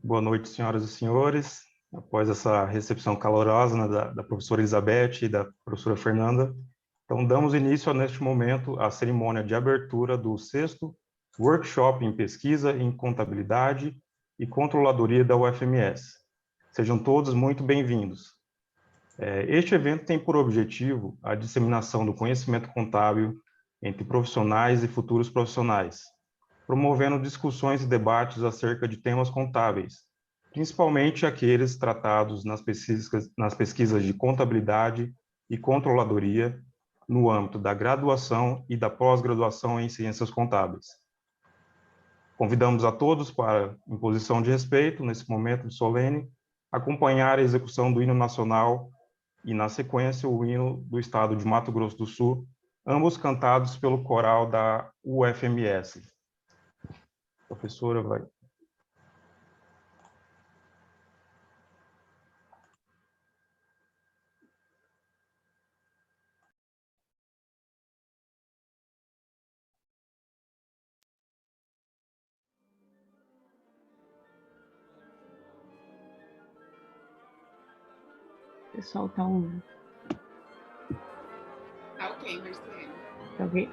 Boa noite, senhoras e senhores. Após essa recepção calorosa, né, da professora Elizabeth e da professora Fernanda, então damos início, neste momento, à cerimônia de abertura do 6º Workshop em Pesquisa em Contabilidade e Controladoria da UFMS. Sejam todos muito bem-vindos. Este evento tem por objetivo a disseminação do conhecimento contábil entre profissionais e futuros profissionais, promovendo discussões e debates acerca de temas contábeis, principalmente aqueles tratados nas pesquisas de contabilidade e controladoria, no âmbito da graduação e da pós-graduação em ciências contábeis. Convidamos a todos para, em posição de respeito, nesse momento solene, acompanhar a execução do hino nacional e, na sequência, o hino do Estado de Mato Grosso do Sul, ambos cantados pelo coral da UFMS. A professora vai... O pessoal tá on. Tá ok, Marcelo. Tá ok?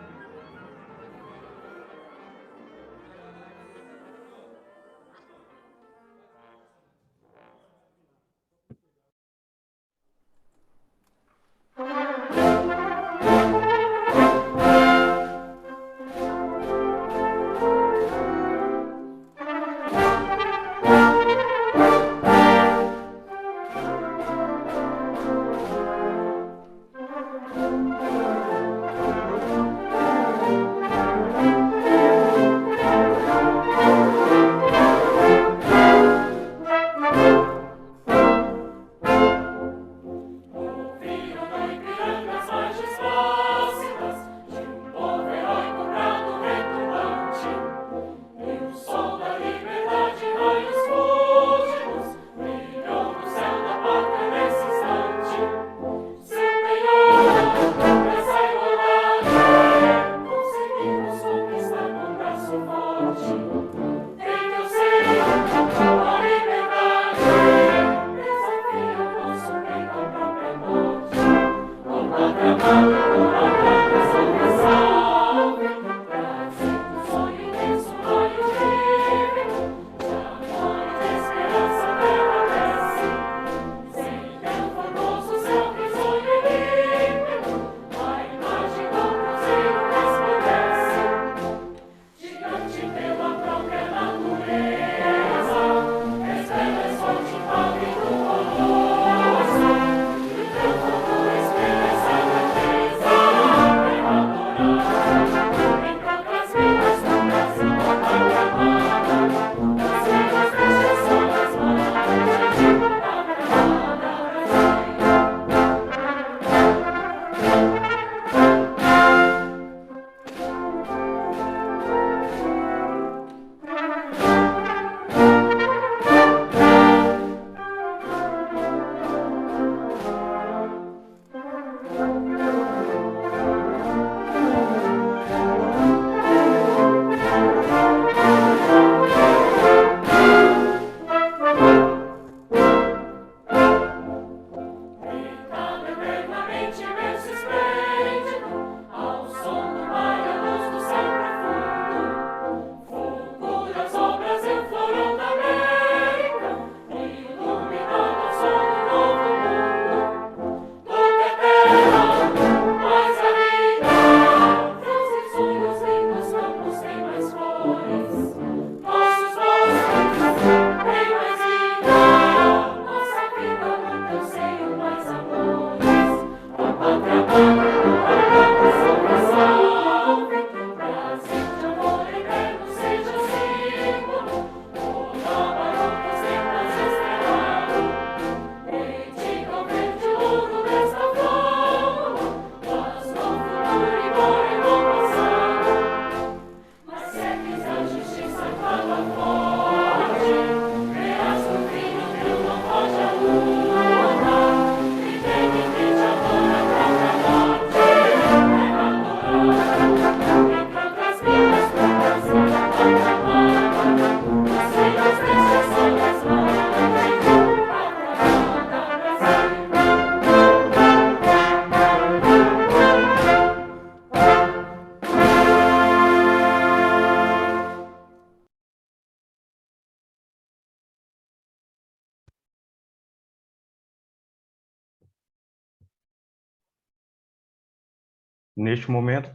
Neste momento,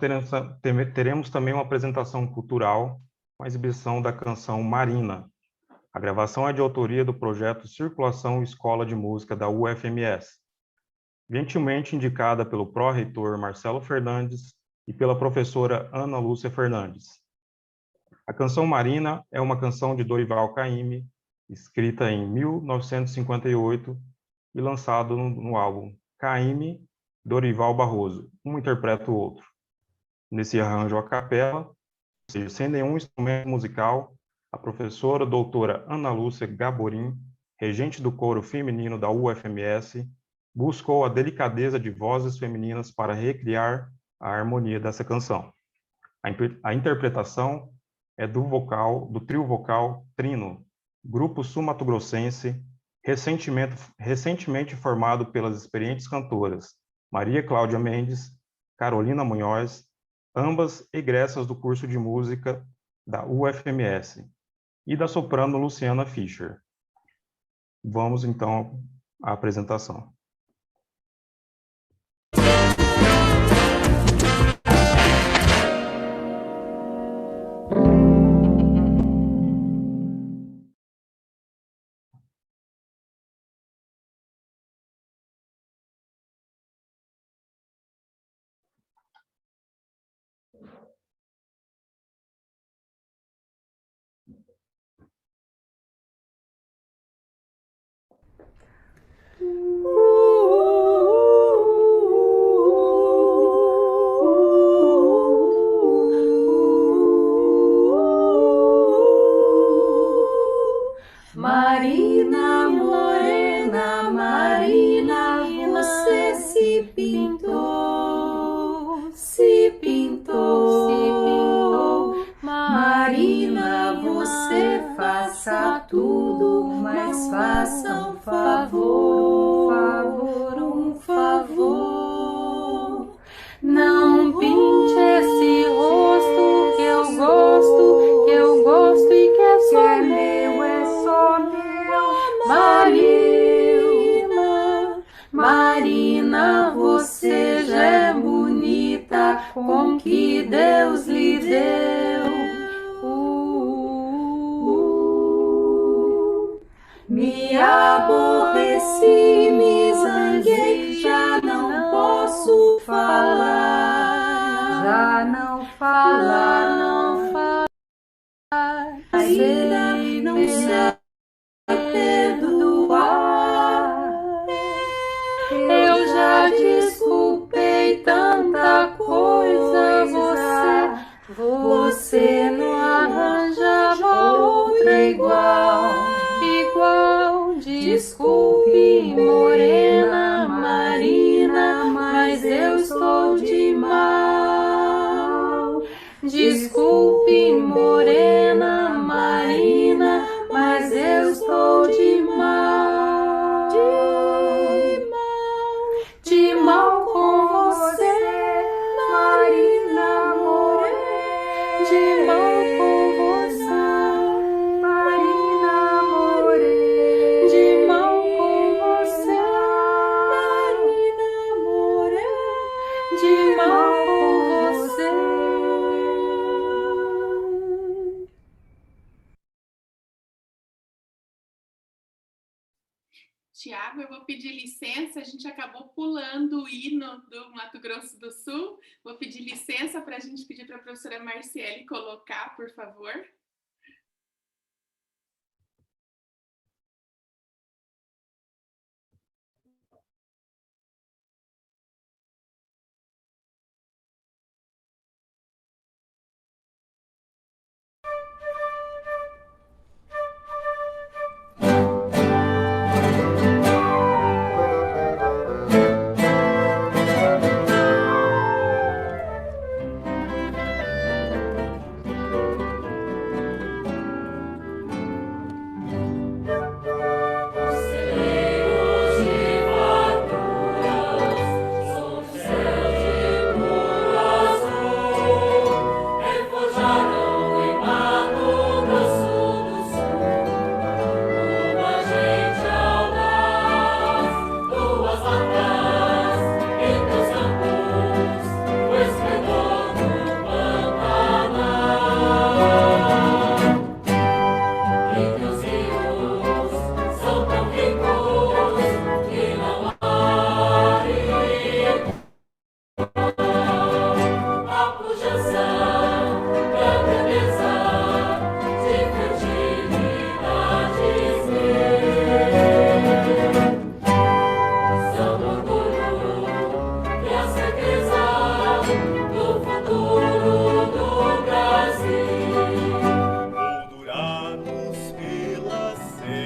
teremos também uma apresentação cultural, uma exibição da canção Marina. A gravação é de autoria do projeto Circulação Escola de Música da UFMS, gentilmente indicada pelo pró-reitor Marcelo Fernandes e pela professora Ana Lúcia Fernandes. A canção Marina é uma canção de Dorival Caymmi, escrita em 1958 e lançado no álbum Caymmi, Dorival Barroso, um interpreta o outro. Nesse arranjo a capela, ou seja, sem nenhum instrumento musical, a professora doutora Ana Lúcia Gaborim, regente do coro feminino da UFMS, buscou a delicadeza de vozes femininas para recriar a harmonia dessa canção. A interpretação é do trio vocal Trino, grupo sul-mato-grossense, recentemente formado pelas experientes cantoras Maria Cláudia Mendes, Carolina Munhoz, ambas egressas do curso de música da UFMS, e da soprano Luciana Fischer. Vamos, então, à apresentação. Marina morena, Marina, você se pintou, se pintou, se pintou. Marina, você faça tudo, mas faça um favor, um favor. Não pinte esse rosto que eu gosto e que é só meu, Marina, Marina, você já é bonita com que Deus lhe deu. Me aborreci, me zanguei, já não posso falar, já não falar, não falar. Ainda não sei perdoar. Eu já desculpei tanta coisa, você não arranjava outra igual. Desculpe, morena, Marina, mas eu estou de mal. Desculpe, morena, Marina, mas eu estou de mal. De mal com você, Marina, morena. De mal com você, Marina, morena. De mal com você, Marina, morena. De mal com você. Tiago, eu vou pedir licença, a gente acabou pulando o hino do Mato Grosso do Sul. Vou pedir licença para a gente pedir para a professora Marciele colocar, por favor.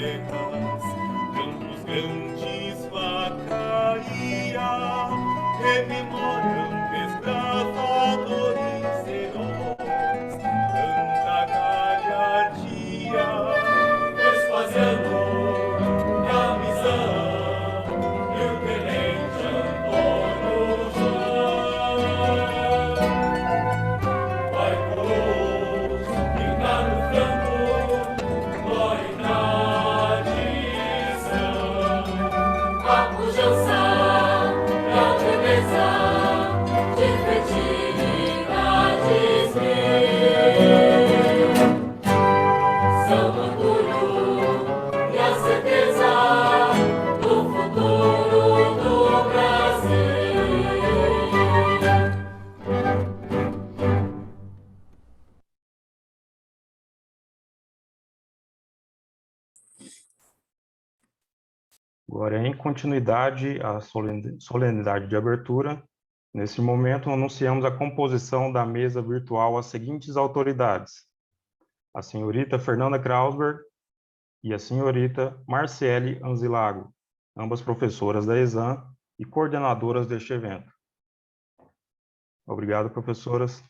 terras, campos grandes, vaca ia, rememoram desbravadores heróis, tanta galhardia, desfazendo a missão, e o tenente Antônio João vai cruz, pinta no flanco, glória e tradição, a pujança, grandeza, de fertilidades mil, são o orgulho e a certeza do futuro do Brasil. Agora, em continuidade à solenidade de abertura, nesse momento anunciamos a composição da mesa virtual às seguintes autoridades: a senhorita Fernanda Krausberg e a senhorita Marciele Anzilago, ambas professoras da ESAM e coordenadoras deste evento. Obrigado, professoras.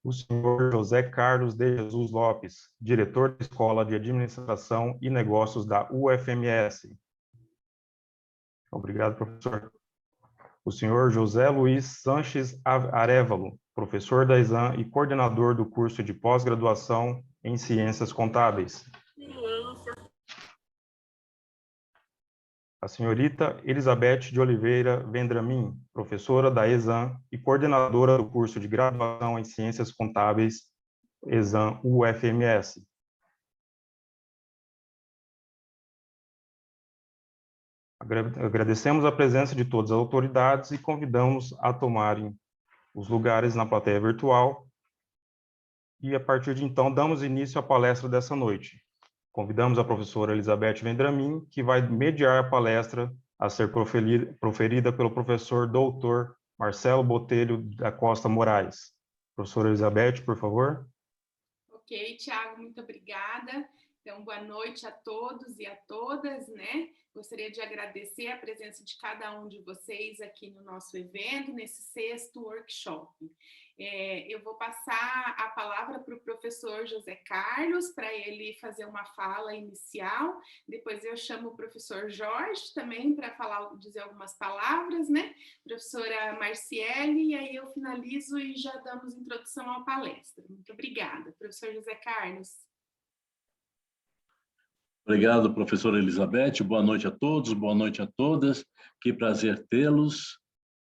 O senhor José Carlos de Jesus Lopes, diretor da Escola de Administração e Negócios da UFMS. Obrigado, professor. O senhor José Luiz Sanches Arévalo, professor da ESAM e coordenador do curso de pós-graduação em Ciências Contábeis. A senhorita Elizabeth de Oliveira Vendramin, professora da ESAM e coordenadora do curso de graduação em Ciências Contábeis, ESAM UFMS. Agradecemos a presença de todas as autoridades e convidamos a tomarem os lugares na plateia virtual. E, a partir de então, damos início à palestra dessa noite. Convidamos a professora Elizabeth Vendramin, que vai mediar a palestra a ser proferida pelo professor doutor Marcelo Botelho da Costa Moraes. Professora Elizabeth, por favor. Ok, Tiago, muito obrigada. Então, boa noite a todos e a todas, né? Gostaria de agradecer a presença de cada um de vocês aqui no nosso evento, nesse 6º workshop. Eu vou passar a palavra para o professor José Carlos, para ele fazer uma fala inicial. Depois eu chamo o professor Jorge também para dizer algumas palavras, né? Professora Marciele, e aí eu finalizo e já damos introdução à palestra. Muito obrigada. Professor José Carlos. Obrigado, professora Elizabeth. Boa noite a todos, boa noite a todas. Que prazer tê-los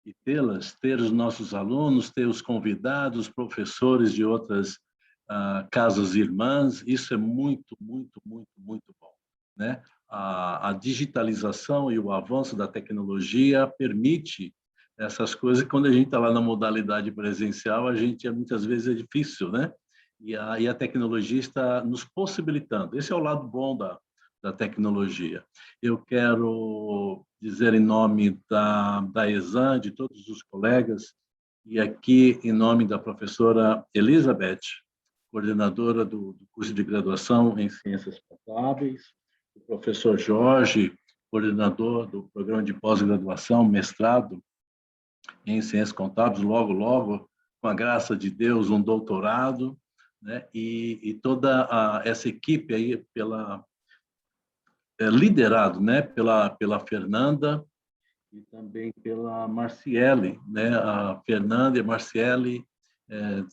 e tê-las, ter os nossos alunos, ter os convidados, professores de outras casas irmãs. Isso é muito, muito, muito, muito bom, né? A digitalização e o avanço da tecnologia permite essas coisas. Quando a gente está lá na modalidade presencial, muitas vezes é difícil, né? E a tecnologia está nos possibilitando. Esse é o lado bom da tecnologia. Eu quero dizer em nome da ESAM, de todos os colegas, e aqui em nome da professora Elizabeth, coordenadora do curso de graduação em Ciências Contábeis, o professor Jorge, coordenador do programa de pós-graduação, mestrado em Ciências Contábeis, logo, com a graça de Deus, um doutorado, né? E toda essa equipe aí liderado, né, pela Fernanda e também pela Marciele, né? A Fernanda e a Marciele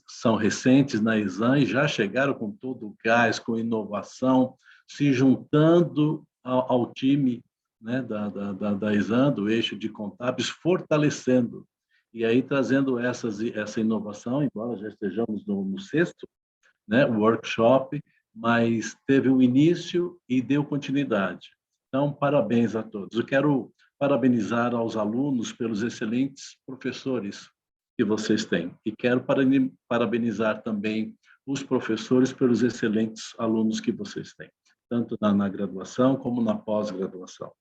são recentes na ESAM e já chegaram com todo o gás, com inovação, se juntando ao time, né, da ESAM, do eixo de contábeis, fortalecendo e aí trazendo essa inovação, embora já estejamos no 6º, né, workshop, mas teve um início e deu continuidade. Então, parabéns a todos. Eu quero parabenizar aos alunos pelos excelentes professores que vocês têm. E quero parabenizar também os professores pelos excelentes alunos que vocês têm, tanto na graduação como na pós-graduação,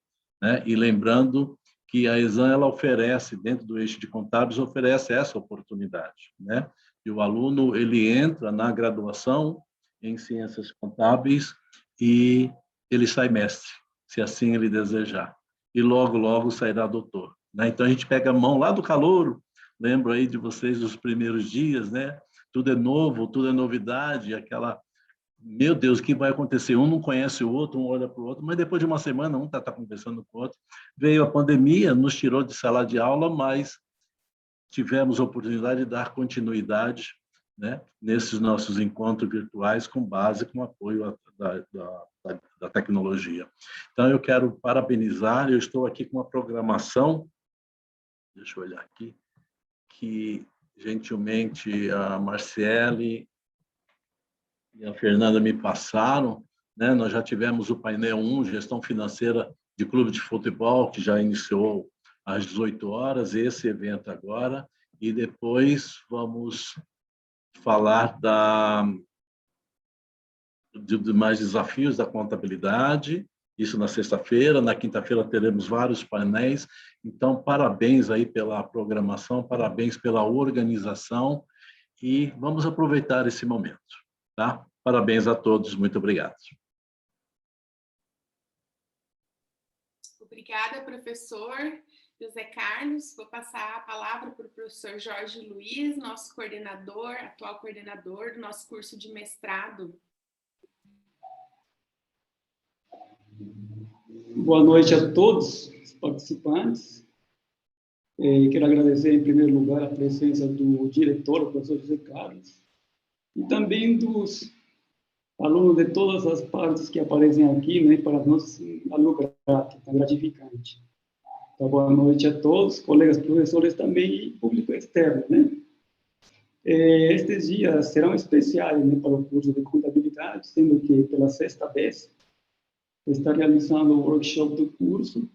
né? E lembrando que a ESAM, ela oferece, dentro do eixo de contábeis, oferece essa oportunidade, né? E o aluno, ele entra na graduação em Ciências Contábeis e ele sai mestre, se assim ele desejar. E logo, logo sairá doutor, né? Então, a gente pega a mão lá do calouro, lembro aí de vocês dos primeiros dias, né? Tudo é novo, tudo é novidade, aquela... Meu Deus, o que vai acontecer? Um não conhece o outro, um olha para o outro, mas depois de uma semana, um está conversando com o outro. Veio a pandemia, nos tirou de sala de aula, mas tivemos a oportunidade de dar continuidade, né, nesses nossos encontros virtuais com base, com apoio da tecnologia. Então, eu quero parabenizar, eu estou aqui com uma programação, deixa eu olhar aqui, que gentilmente a Marciele e a Fernanda me passaram, né? Nós já tivemos o painel 1, gestão financeira de clube de futebol, que já iniciou às 18 horas, esse evento agora, e depois vamos falar de mais desafios da contabilidade, isso na sexta-feira, na quinta-feira teremos vários painéis, então parabéns aí pela programação, parabéns pela organização, e vamos aproveitar esse momento. Tá? Parabéns a todos, muito obrigado. Obrigada, professor José Carlos. Vou passar a palavra para o professor Jorge Luiz, nosso coordenador, atual coordenador do nosso curso de mestrado. Boa noite a todos os participantes. Quero agradecer, em primeiro lugar, a presença do diretor, o professor José Carlos, e também dos alunos de todas as partes que aparecem aqui, né, para nós, algo grato, gratificante. Então, boa noite a todos, colegas professores também e público externo, né? Estes dias serão especiais, né, para o curso de contabilidade, sendo que, pela sexta vez, está realizando o workshop do curso,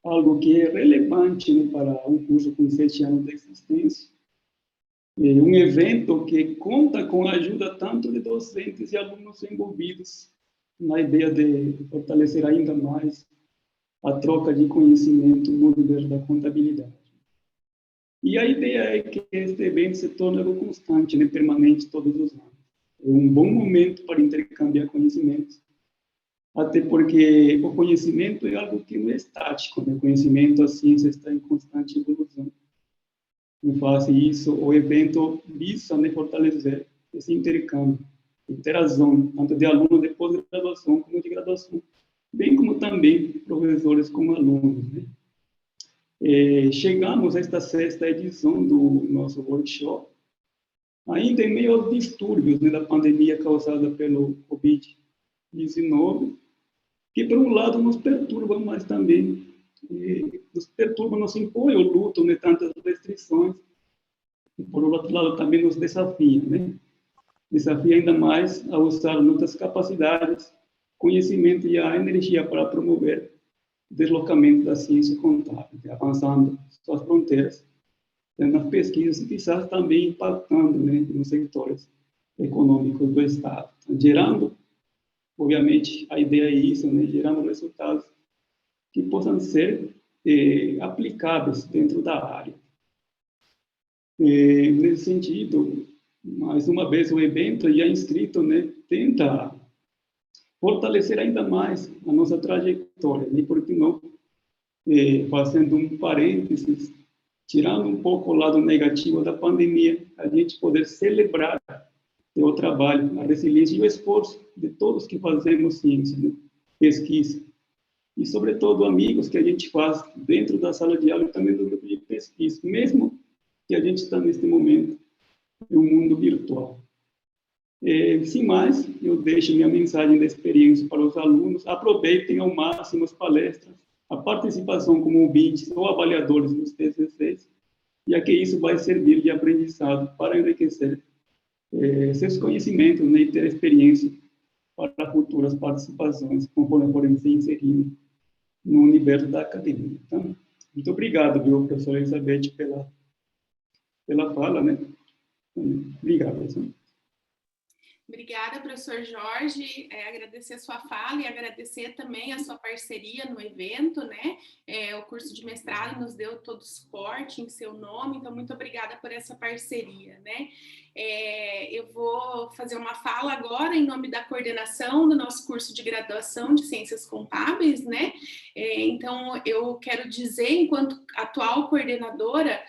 algo que é relevante, né, para um curso com 7 anos de existência. Um evento que conta com a ajuda tanto de docentes e alunos envolvidos na ideia de fortalecer ainda mais a troca de conhecimento no universo da contabilidade. E a ideia é que este evento se torne algo constante, né, permanente todos os anos. É um bom momento para intercambiar conhecimentos, até porque o conhecimento é algo que não é estático, né? O conhecimento, a ciência está em constante evolução. Em face disso, o evento visa, né, fortalecer esse intercâmbio, interação, tanto de alunos de pós-graduação como de graduação, bem como também professores com alunos, né? Chegamos a esta sexta edição do nosso workshop, ainda em meio aos distúrbios, né, da pandemia causada pelo Covid-19, que, por um lado, nos perturba, mas também nos perturba, nos impõe o luto, né, tantas restrições, e, por outro lado, também nos desafia, né? Desafia ainda mais a usar nossas capacidades, conhecimento e a energia para promover o deslocamento da ciência contábil, avançando suas fronteiras, nas pesquisas e quizás também impactando, né, nos setores econômicos do Estado, gerando, obviamente, a ideia é isso, né, gerando resultados que possam ser aplicáveis dentro da área. Nesse sentido, mais uma vez, o evento já inscrito, né, tenta fortalecer ainda mais a nossa trajetória, né, porque não, fazendo um parênteses, tirando um pouco o lado negativo da pandemia, a gente poder celebrar o trabalho, a resiliência e o esforço de todos que fazemos ciência, né, pesquisa, e, sobretudo, amigos que a gente faz dentro da sala de aula e também do grupo de pesquisa, mesmo que a gente está, neste momento, em um mundo virtual. Sem mais, eu deixo minha mensagem de experiência para os alunos. Aproveitem ao máximo as palestras, a participação como ouvintes ou avaliadores dos TCCs, já que isso vai servir de aprendizado para enriquecer seus conhecimentos, né, e ter experiência para futuras participações, conforme forem se inserindo no universo da academia. Então, muito obrigado, viu, professora Elizabeth, pela fala, né? Obrigado, professor. Obrigada, professor Jorge, agradecer a sua fala e agradecer também a sua parceria no evento, né? O curso de mestrado nos deu todo o suporte em seu nome, então muito obrigada por essa parceria, né? Eu vou fazer uma fala agora em nome da coordenação do nosso curso de graduação de Ciências Contábeis, né? Então, eu quero dizer, enquanto atual coordenadora,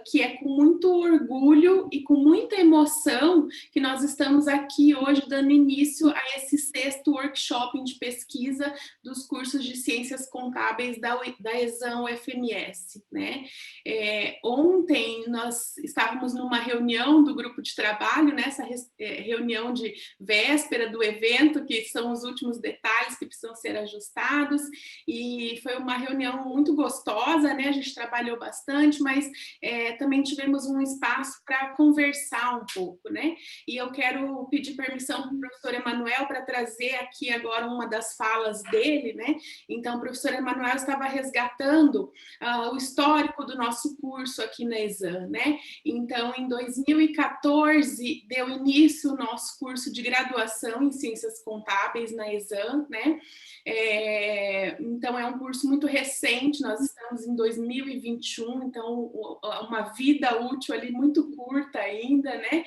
que é com muito orgulho e com muita emoção que nós estamos aqui hoje dando início a esse 6º workshop de pesquisa dos cursos de Ciências Contábeis da ESAM UFMS, né? Ontem nós estávamos numa reunião do grupo de trabalho, nessa reunião de véspera do evento, que são os últimos detalhes que precisam ser ajustados, e foi uma reunião muito gostosa, né? A gente trabalhou bastante, mas também tivemos um espaço para conversar um pouco, né? E eu quero pedir permissão para o professor Emanuel para trazer aqui agora uma das falas dele, né? Então, o professor Emanuel estava resgatando o histórico do nosso curso aqui na ESAM, né? Então, em 2014, deu início o nosso curso de graduação em Ciências Contábeis na ESAM, né? Então, é um curso muito recente, nós estamos em 2021, então, uma vida útil ali muito curta ainda, né?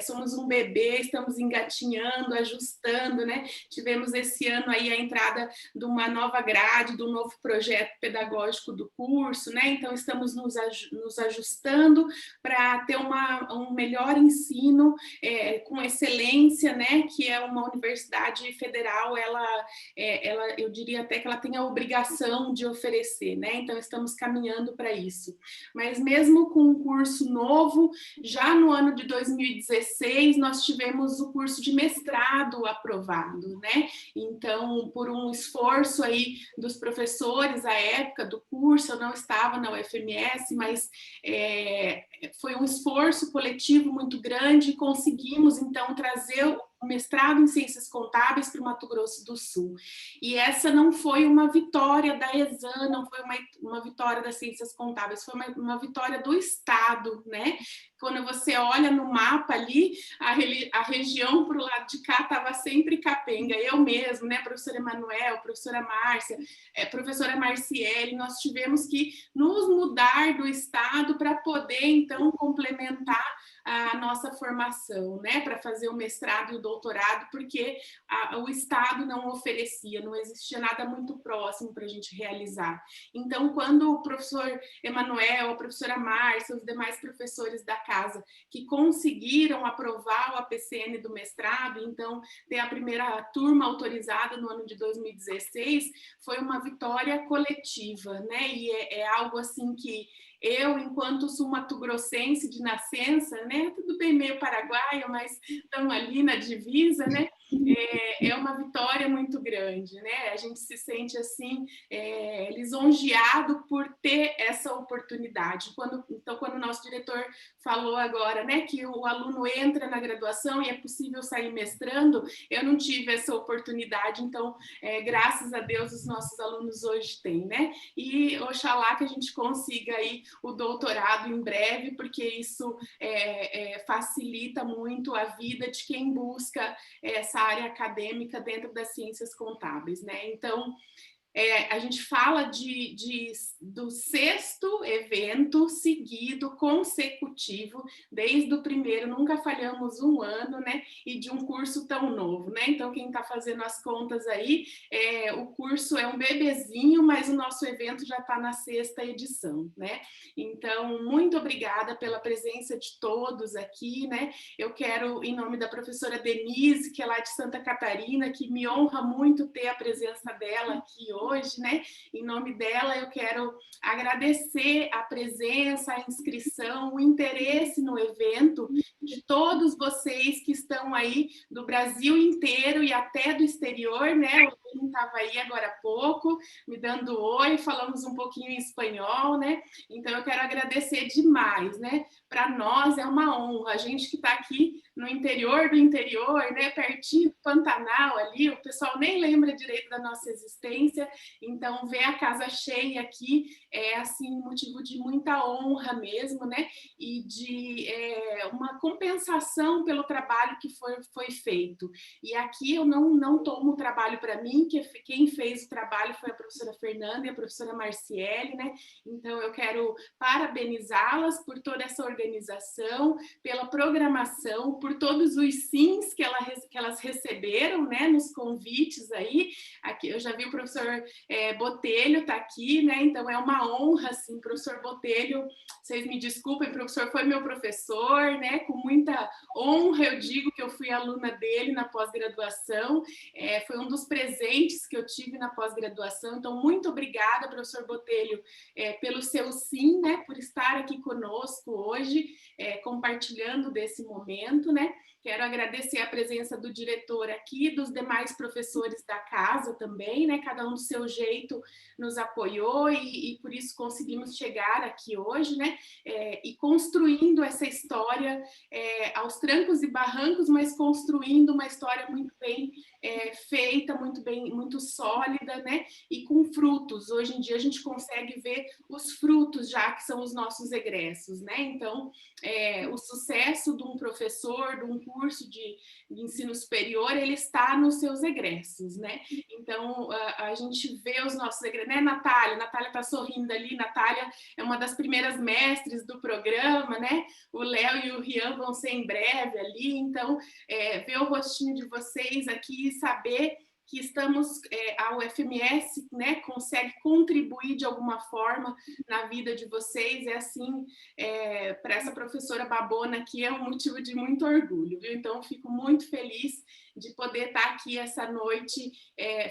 Somos um bebê, estamos engatinhando, ajustando, né? Tivemos esse ano aí a entrada de uma nova grade, do novo projeto pedagógico do curso, né? Então, estamos nos ajustando para ter um melhor ensino com excelência, né? Que é uma universidade federal, ela, eu diria até que ela tem a obrigação de oferecer, né? Então, estamos caminhando para isso. Mas mesmo com um curso novo, já no ano de 2016, nós tivemos o curso de mestrado aprovado, né? Então, por um esforço aí dos professores à época do curso, eu não estava na UFMS, mas foi um esforço coletivo muito grande e conseguimos, então, trazer o mestrado em Ciências Contábeis para o Mato Grosso do Sul. E essa não foi uma vitória da ESAM, não foi uma vitória das Ciências Contábeis, foi uma vitória do Estado, né? Quando você olha no mapa ali, a região para o lado de cá estava sempre capenga. Eu mesmo, né, professora Emanuel, professora Márcia, professora Marciele, nós tivemos que nos mudar do Estado para poder, então, complementar a nossa formação, né, para fazer o mestrado e o doutorado, porque o Estado não oferecia, não existia nada muito próximo para a gente realizar. Então, quando o professor Emanuel, a professora Márcia, os demais professores da casa que conseguiram aprovar o APCN do mestrado, então, ter a primeira turma autorizada no ano de 2016, foi uma vitória coletiva, né, e é algo assim que eu, enquanto sul mato-grossense de nascença, né, tudo bem meio paraguaio, mas estamos ali na divisa, né, é uma vitória muito grande, né, a gente se sente assim, lisonjeado por ter essa oportunidade. Então, quando o nosso diretor falou agora, né, que o aluno entra na graduação e é possível sair mestrando, eu não tive essa oportunidade, então, graças a Deus, os nossos alunos hoje têm, né, e oxalá que a gente consiga aí o doutorado em breve, porque isso facilita muito a vida de quem busca essa área acadêmica dentro das ciências contábeis, né? Então, a gente fala do 6º evento seguido, consecutivo, desde o primeiro, nunca falhamos um ano, né? E de um curso tão novo, né? Então, quem está fazendo as contas aí, o curso é um bebezinho, mas o nosso evento já está na 6ª edição, né? Então, muito obrigada pela presença de todos aqui, né? Eu quero, em nome da professora Denise, que é lá de Santa Catarina, que me honra muito ter a presença dela aqui hoje, né? Em nome dela, eu quero agradecer a presença, a inscrição, o interesse no evento de todos vocês que estão aí do Brasil inteiro e até do exterior, né? O Bruno estava aí agora há pouco, me dando oi, falamos um pouquinho em espanhol, né? Então, eu quero agradecer demais, né? Para nós é uma honra, a gente que está aqui no interior do interior, né, pertinho do Pantanal ali, o pessoal nem lembra direito da nossa existência, então ver a casa cheia aqui é assim motivo de muita honra mesmo, né, e de uma compensação pelo trabalho que foi feito. E aqui eu não tomo o trabalho para mim, quem fez o trabalho foi a professora Fernanda e a professora Marciele, né? Então, eu quero parabenizá-las por toda essa organização, pela programação, por todos os sims que elas receberam, né, nos convites aí. Aqui, eu já vi o professor Botelho tá aqui, né? Então, é uma honra, assim, professor Botelho, vocês me desculpem, o professor foi meu professor, né? Com muita honra, eu digo que eu fui aluna dele na pós-graduação, foi um dos presentes que eu tive na pós-graduação, então muito obrigada, professor Botelho, pelo seu sim, né, por estar aqui conosco hoje, compartilhando desse momento, né. Quero agradecer a presença do diretor aqui, dos demais professores da casa também, né, cada um do seu jeito nos apoiou e por isso conseguimos chegar aqui hoje, né, e construindo essa história aos trancos e barrancos, mas construindo uma história muito bem feita, muito sólida, né, e com frutos. Hoje em dia a gente consegue ver os frutos já que são os nossos egressos, né, então o sucesso de um professor, de um curso de ensino superior, ele está nos seus egressos, né? Então, a gente vê os nossos egressos, né, Natália? Natália está sorrindo ali, Natália é uma das primeiras mestres do programa, né? O Léo e o Rian vão ser em breve ali, então, ver o rostinho de vocês aqui e saber que estamos, a UFMS, né, consegue contribuir de alguma forma na vida de vocês, assim, para essa professora Babona aqui é um motivo de muito orgulho, viu? Então, fico muito feliz de poder estar aqui essa noite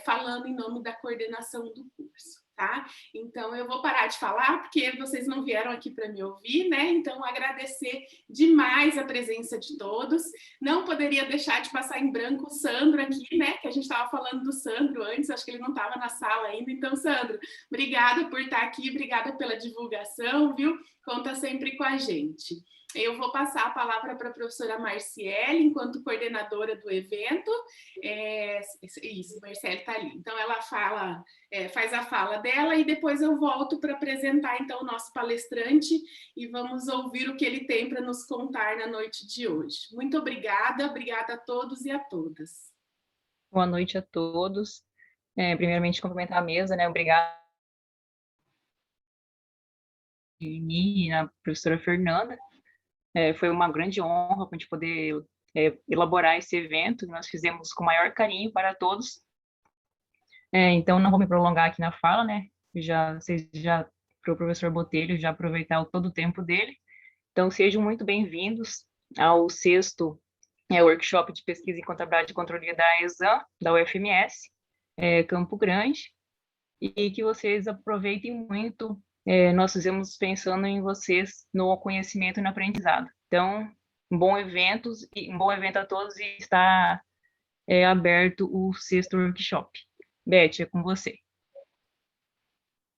falando em nome da coordenação do curso. Tá? Então, eu vou parar de falar, porque vocês não vieram aqui para me ouvir, né? Então, agradecer demais a presença de todos. Não poderia deixar de passar em branco o Sandro aqui, né? Que a gente estava falando do Sandro antes, acho que ele não estava na sala ainda. Então, Sandro, obrigada por estar aqui, obrigada pela divulgação, viu? Conta sempre com a gente. Eu vou passar a palavra para a professora Marciele, enquanto coordenadora do evento. Isso, Marciele está ali. Então, ela faz a fala dela e depois eu volto para apresentar, então, o nosso palestrante e vamos ouvir o que ele tem para nos contar na noite de hoje. Muito obrigada a todos e a todas. Boa noite a todos. Primeiramente, cumprimentar a mesa, né? Obrigada e a professora Fernanda. Foi uma grande honra para a gente poder elaborar esse evento, nós fizemos com o maior carinho para todos. Então, não vou me prolongar aqui na fala, né? Para o professor Botelho já aproveitar todo o tempo dele. Então, sejam muito bem-vindos ao 6º workshop de pesquisa em contabilidade e controle da ESAM, da UFMS, Campo Grande, e que vocês aproveitem muito. Nós fizemos pensando em vocês no conhecimento e no aprendizado. Então, um bom evento a todos e está aberto o 6º workshop. Beth, é com você.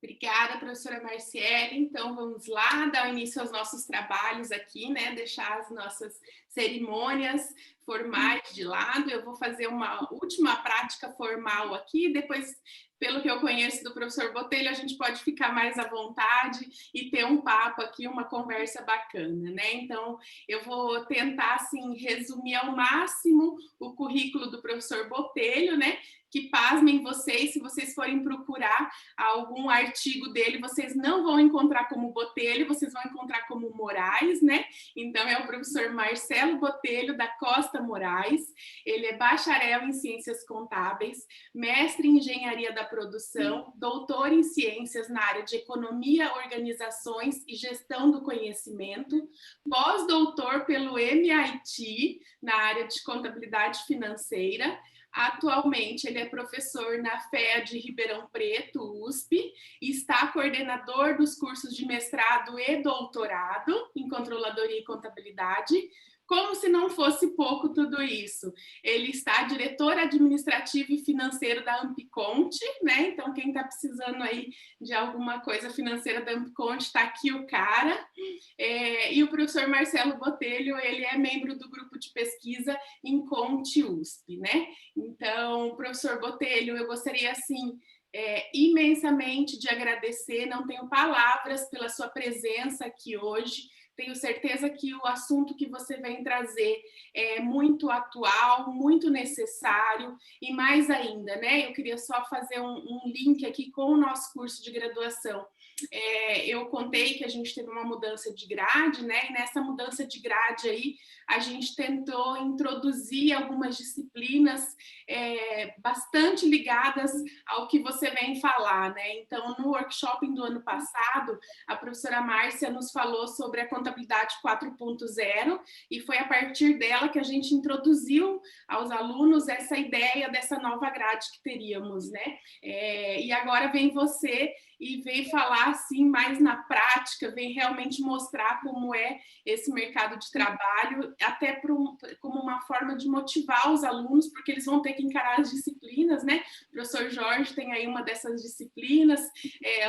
Obrigada, professora Marciele. Então, vamos lá, dar início aos nossos trabalhos aqui, né? Deixar as nossas cerimônias formais de lado. Eu vou fazer uma última prática formal aqui, depois, pelo que eu conheço do professor Botelho, a gente pode ficar mais à vontade e ter um papo aqui, uma conversa bacana, né? Então, eu vou tentar, assim, resumir ao máximo o currículo do professor Botelho, né? Que pasmem vocês, se vocês forem procurar algum artigo dele, vocês não vão encontrar como Botelho, vocês vão encontrar como Moraes, né? Então, é o professor Marcelo Botelho da Costa Moraes, ele é bacharel em Ciências Contábeis, mestre em Engenharia da Produção, doutor em Ciências na área de Economia, Organizações e Gestão do Conhecimento, pós-doutor pelo MIT na área de Contabilidade Financeira. Atualmente, ele é professor na FEA de Ribeirão Preto, USP, e está coordenador dos cursos de mestrado e doutorado em Controladoria e Contabilidade. Como se não fosse pouco tudo isso, ele está diretor administrativo e financeiro da Ampiconte, né? Então, quem está precisando aí de alguma coisa financeira da Ampiconte, está aqui o cara. E o professor Marcelo Botelho, ele é membro do grupo de pesquisa em Conte USP, né? Então, professor Botelho, eu gostaria, assim, imensamente de agradecer, não tenho palavras pela sua presença aqui hoje, tenho certeza que o assunto que você vem trazer é muito atual, muito necessário, e mais ainda, né? Eu queria só fazer um link aqui com o nosso curso de graduação. Eu contei que a gente teve uma mudança de grade, né? E nessa mudança de grade aí, a gente tentou introduzir algumas disciplinas bastante ligadas ao que você vem falar, né? Então, no workshop do ano passado, a professora Márcia nos falou sobre a contabilidade 4.0 e foi a partir dela que a gente introduziu aos alunos essa ideia dessa nova grade que teríamos, né? E agora vem você e vem falar assim mais na prática, vem realmente mostrar como é esse mercado de trabalho, até como uma forma de motivar os alunos, porque eles vão ter que encarar as disciplinas, né? O professor Jorge tem aí uma dessas disciplinas,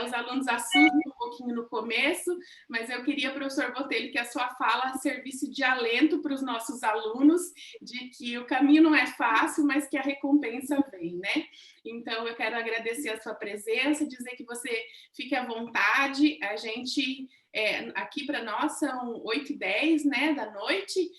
os alunos assustam um pouquinho no começo, mas eu queria, professor Botelho, que a sua fala servisse de alento para os nossos alunos, de que o caminho não é fácil, mas que a recompensa vem, né? Então, eu quero agradecer a sua presença, dizer que você fique à vontade. A gente, aqui para nós, são 8h10, né, da noite.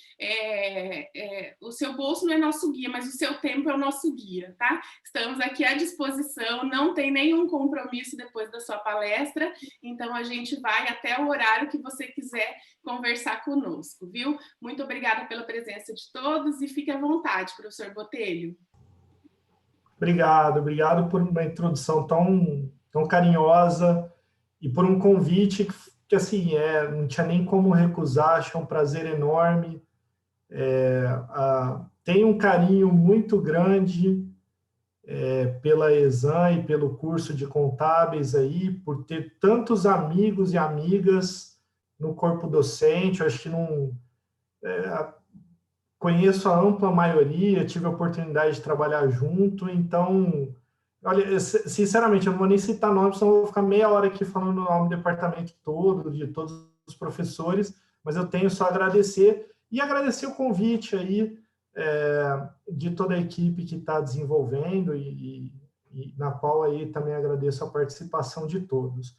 O seu bolso não é nosso guia, mas o seu tempo é o nosso guia, tá? Estamos aqui à disposição, não tem nenhum compromisso depois da sua palestra, então a gente vai até o horário que você quiser conversar conosco, viu? Muito obrigada pela presença de todos e fique à vontade, professor Botelho. Obrigado por uma introdução tão carinhosa e por um convite que assim, não tinha nem como recusar, acho que é um prazer enorme. Tenho um carinho muito grande pela Exam e pelo curso de contábeis aí, por ter tantos amigos e amigas no corpo docente. Eu acho que não... conheço a ampla maioria, tive a oportunidade de trabalhar junto, então, olha, sinceramente, eu não vou nem citar nomes, senão eu vou ficar meia hora aqui falando o nome do departamento todo, de todos os professores, mas eu tenho só a agradecer, e agradecer o convite aí de toda a equipe que está desenvolvendo, e na qual aí também agradeço a participação de todos.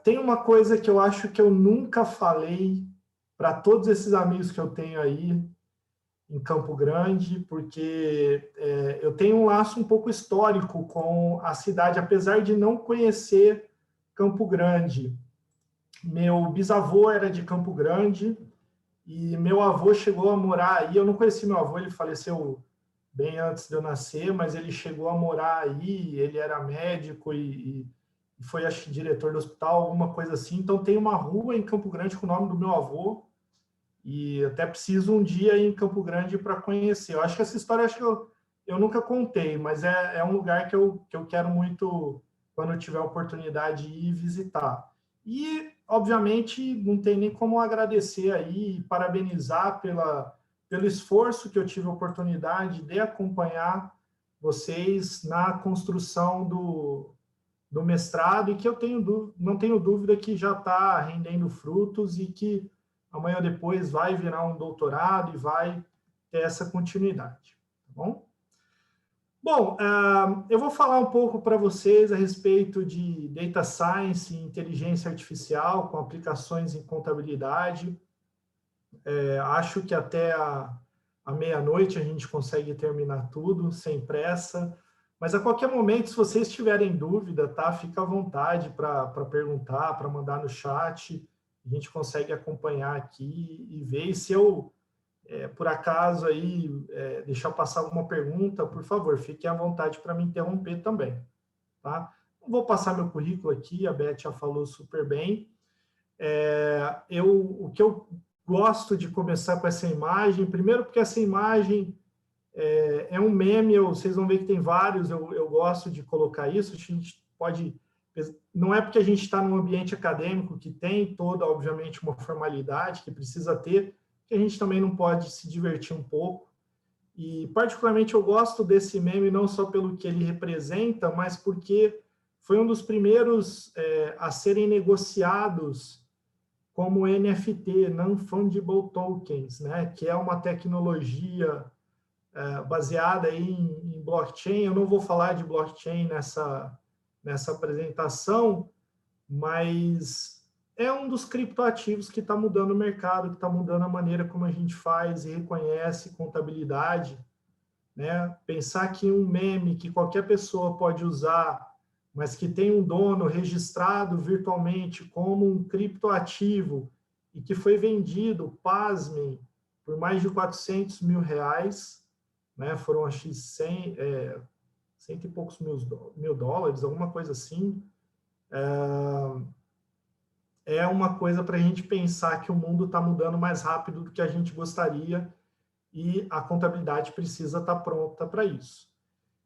Tem uma coisa que eu acho que eu nunca falei para todos esses amigos que eu tenho aí em Campo Grande, porque eu tenho um laço um pouco histórico com a cidade, apesar de não conhecer Campo Grande. Meu bisavô era de Campo Grande e meu avô chegou a morar aí. Eu não conheci meu avô, ele faleceu bem antes de eu nascer, mas ele chegou a morar aí, ele era médico e foi, acho, diretor do hospital, alguma coisa assim. Então, tem uma rua em Campo Grande com o nome do meu avô, e até preciso um dia ir em Campo Grande para conhecer. Eu acho que essa história acho que eu nunca contei, mas é um lugar que eu quero muito, quando eu tiver a oportunidade, ir visitar. E, obviamente, não tem nem como agradecer aí e parabenizar pelo esforço que eu tive a oportunidade de acompanhar vocês na construção do mestrado, e que não tenho dúvida que já está rendendo frutos e que amanhã depois vai virar um doutorado e vai ter essa continuidade, tá bom? Bom, eu vou falar um pouco para vocês a respeito de Data Science e Inteligência Artificial com aplicações em contabilidade. Acho que até a meia-noite a gente consegue terminar tudo, sem pressa, mas a qualquer momento, se vocês tiverem dúvida, tá? Fica à vontade para perguntar, para mandar no chat, a gente consegue acompanhar aqui e ver. E se eu, por acaso, aí, deixar passar alguma pergunta, por favor, fiquem à vontade para me interromper também, tá? Não vou passar meu currículo aqui, a Beth já falou super bem. O que eu gosto de começar com essa imagem, primeiro porque essa imagem é um meme, vocês vão ver que tem vários, eu gosto de colocar isso, a gente pode... Não é porque a gente está num ambiente acadêmico que tem toda, obviamente, uma formalidade que precisa ter, que a gente também não pode se divertir um pouco. E, particularmente, eu gosto desse meme não só pelo que ele representa, mas porque foi um dos primeiros a serem negociados como NFT, Non-Fungible Tokens, né? Que é uma tecnologia baseada em blockchain. Eu não vou falar de blockchain nessa apresentação, mas é um dos criptoativos que está mudando o mercado, que está mudando a maneira como a gente faz e reconhece contabilidade, né? Pensar que um meme que qualquer pessoa pode usar, mas que tem um dono registrado virtualmente como um criptoativo e que foi vendido, pasmem, por mais de 400 mil reais, né? Foram, acho que, 100 e poucos mil dólares, alguma coisa assim. É uma coisa para a gente pensar que o mundo está mudando mais rápido do que a gente gostaria e a contabilidade precisa estar pronta para isso.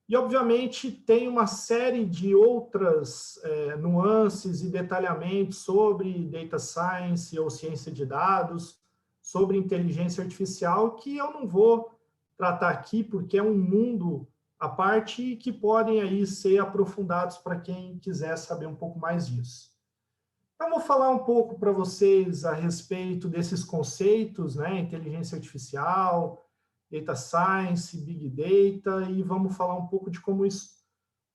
E, obviamente, tem uma série de outras nuances e detalhamentos sobre data science ou ciência de dados, sobre inteligência artificial, que eu não vou tratar aqui, porque é um mundo à parte e que podem aí ser aprofundados para quem quiser saber um pouco mais disso. Então, vou falar um pouco para vocês a respeito desses conceitos, né? Inteligência artificial, data science, big data, e vamos falar um pouco de como isso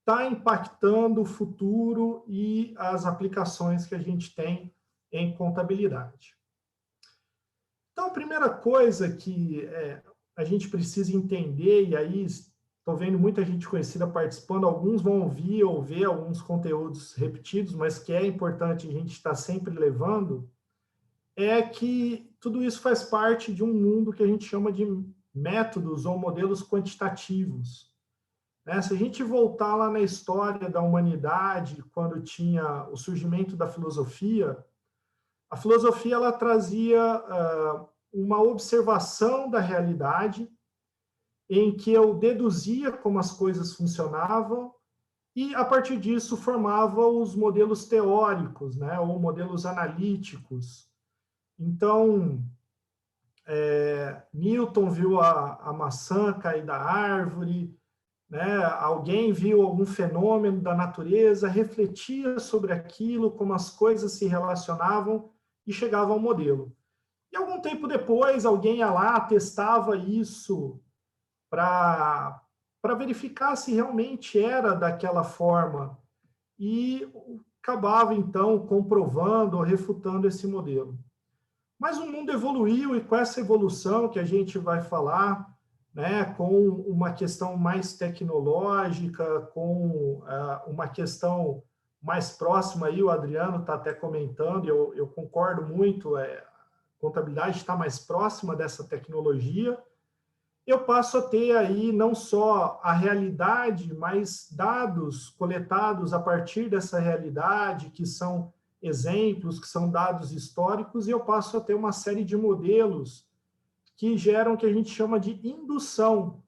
está impactando o futuro e as aplicações que a gente tem em contabilidade. Então, a primeira coisa que a gente precisa entender, e aí estou vendo muita gente conhecida participando, alguns vão ouvir ou ver alguns conteúdos repetidos, mas que é importante a gente estar sempre levando, é que tudo isso faz parte de um mundo que a gente chama de métodos ou modelos quantitativos. Se a gente voltar lá na história da humanidade, quando tinha o surgimento da filosofia, a filosofia ela trazia uma observação da realidade, em que eu deduzia como as coisas funcionavam e, a partir disso, formava os modelos teóricos, né, ou modelos analíticos. Então, Newton viu a maçã cair da árvore, né, alguém viu algum fenômeno da natureza, refletia sobre aquilo, como as coisas se relacionavam e chegava ao modelo. E, algum tempo depois, alguém ia lá, testava isso para verificar se realmente era daquela forma e acabava, então, comprovando ou refutando esse modelo. Mas o mundo evoluiu e com essa evolução que a gente vai falar, né, com uma questão mais tecnológica, com uma questão mais próxima, aí o Adriano está até comentando, eu concordo muito, a contabilidade está mais próxima dessa tecnologia, eu passo a ter aí não só a realidade, mas dados coletados a partir dessa realidade, que são exemplos, que são dados históricos, e eu passo a ter uma série de modelos que geram o que a gente chama de indução.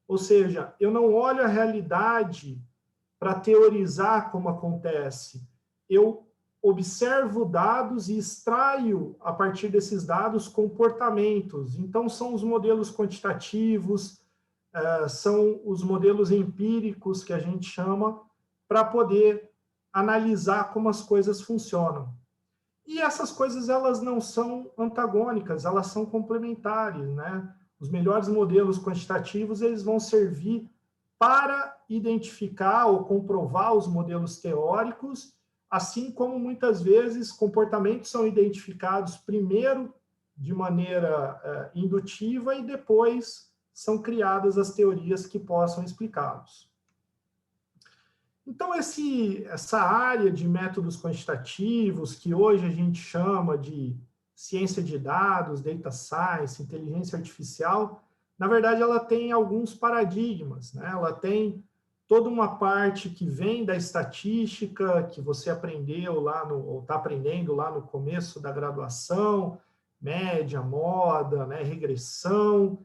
Ou seja, eu não olho a realidade para teorizar como acontece, eu observo dados e extraio, a partir desses dados, comportamentos. Então, são os modelos quantitativos, são os modelos empíricos, que a gente chama, para poder analisar como as coisas funcionam. E essas coisas, elas não são antagônicas, elas são complementares, né? Os melhores modelos quantitativos, eles vão servir para identificar ou comprovar os modelos teóricos, assim como, muitas vezes, comportamentos são identificados primeiro de maneira indutiva e depois são criadas as teorias que possam explicá-los. Então, essa área de métodos quantitativos, que hoje a gente chama de ciência de dados, data science, inteligência artificial, na verdade, ela tem alguns paradigmas, né? Ela tem toda uma parte que vem da estatística, que você aprendeu lá, ou está aprendendo lá no começo da graduação, média, moda, né, regressão,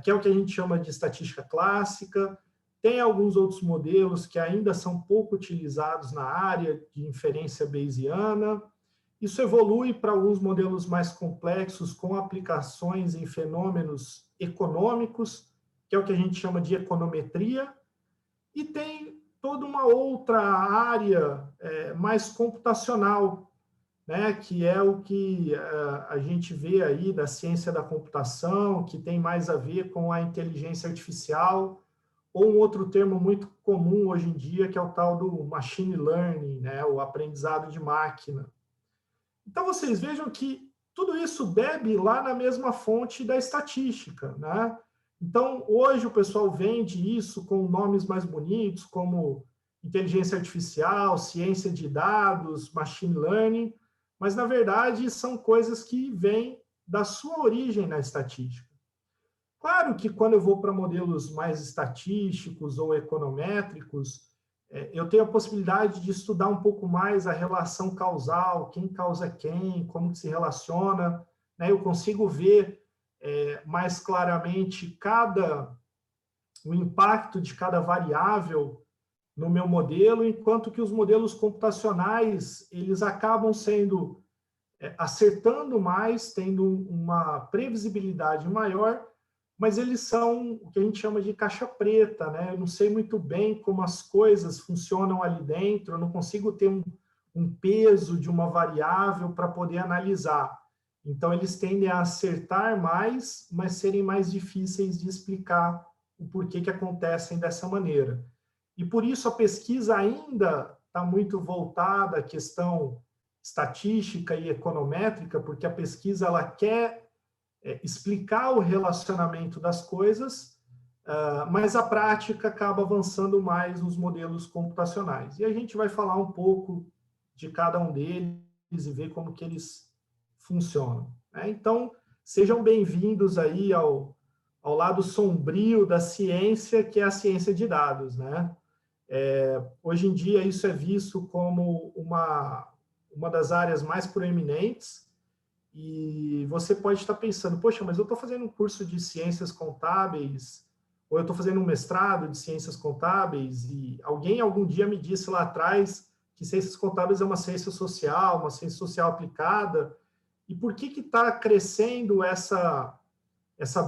que é o que a gente chama de estatística clássica. Tem alguns outros modelos que ainda são pouco utilizados na área de inferência bayesiana. Isso evolui para alguns modelos mais complexos, com aplicações em fenômenos econômicos, que é o que a gente chama de econometria. E tem toda uma outra área mais computacional, né, que é o que a gente vê aí da ciência da computação, que tem mais a ver com a inteligência artificial, ou um outro termo muito comum hoje em dia, que é o tal do machine learning, né, o aprendizado de máquina. Então, vocês vejam que tudo isso bebe lá na mesma fonte da estatística, né? Então, hoje o pessoal vende isso com nomes mais bonitos, como inteligência artificial, ciência de dados, machine learning, mas, na verdade, são coisas que vêm da sua origem na estatística. Claro que quando eu vou para modelos mais estatísticos ou econométricos, eu tenho a possibilidade de estudar um pouco mais a relação causal, quem causa quem, como que se relaciona, né? Eu consigo ver mais claramente o impacto de cada variável no meu modelo, enquanto que os modelos computacionais, eles acabam sendo acertando mais, tendo uma previsibilidade maior, mas eles são o que a gente chama de caixa preta, né? Eu não sei muito bem como as coisas funcionam ali dentro, eu não consigo ter um peso de uma variável para poder analisar. Então, eles tendem a acertar mais, mas serem mais difíceis de explicar o porquê que acontecem dessa maneira. E por isso a pesquisa ainda está muito voltada à questão estatística e econométrica, porque a pesquisa ela quer explicar o relacionamento das coisas, mas a prática acaba avançando mais nos modelos computacionais. E a gente vai falar um pouco de cada um deles e ver como que eles funcionam, né? Então, sejam bem-vindos aí ao lado sombrio da ciência, que é a ciência de dados, né? Hoje em dia, isso é visto como uma das áreas mais proeminentes, e você pode estar pensando, poxa, mas eu estou fazendo um curso de ciências contábeis, ou eu estou fazendo um mestrado de ciências contábeis, e alguém algum dia me disse lá atrás que ciências contábeis é uma ciência social aplicada, e por que está crescendo essa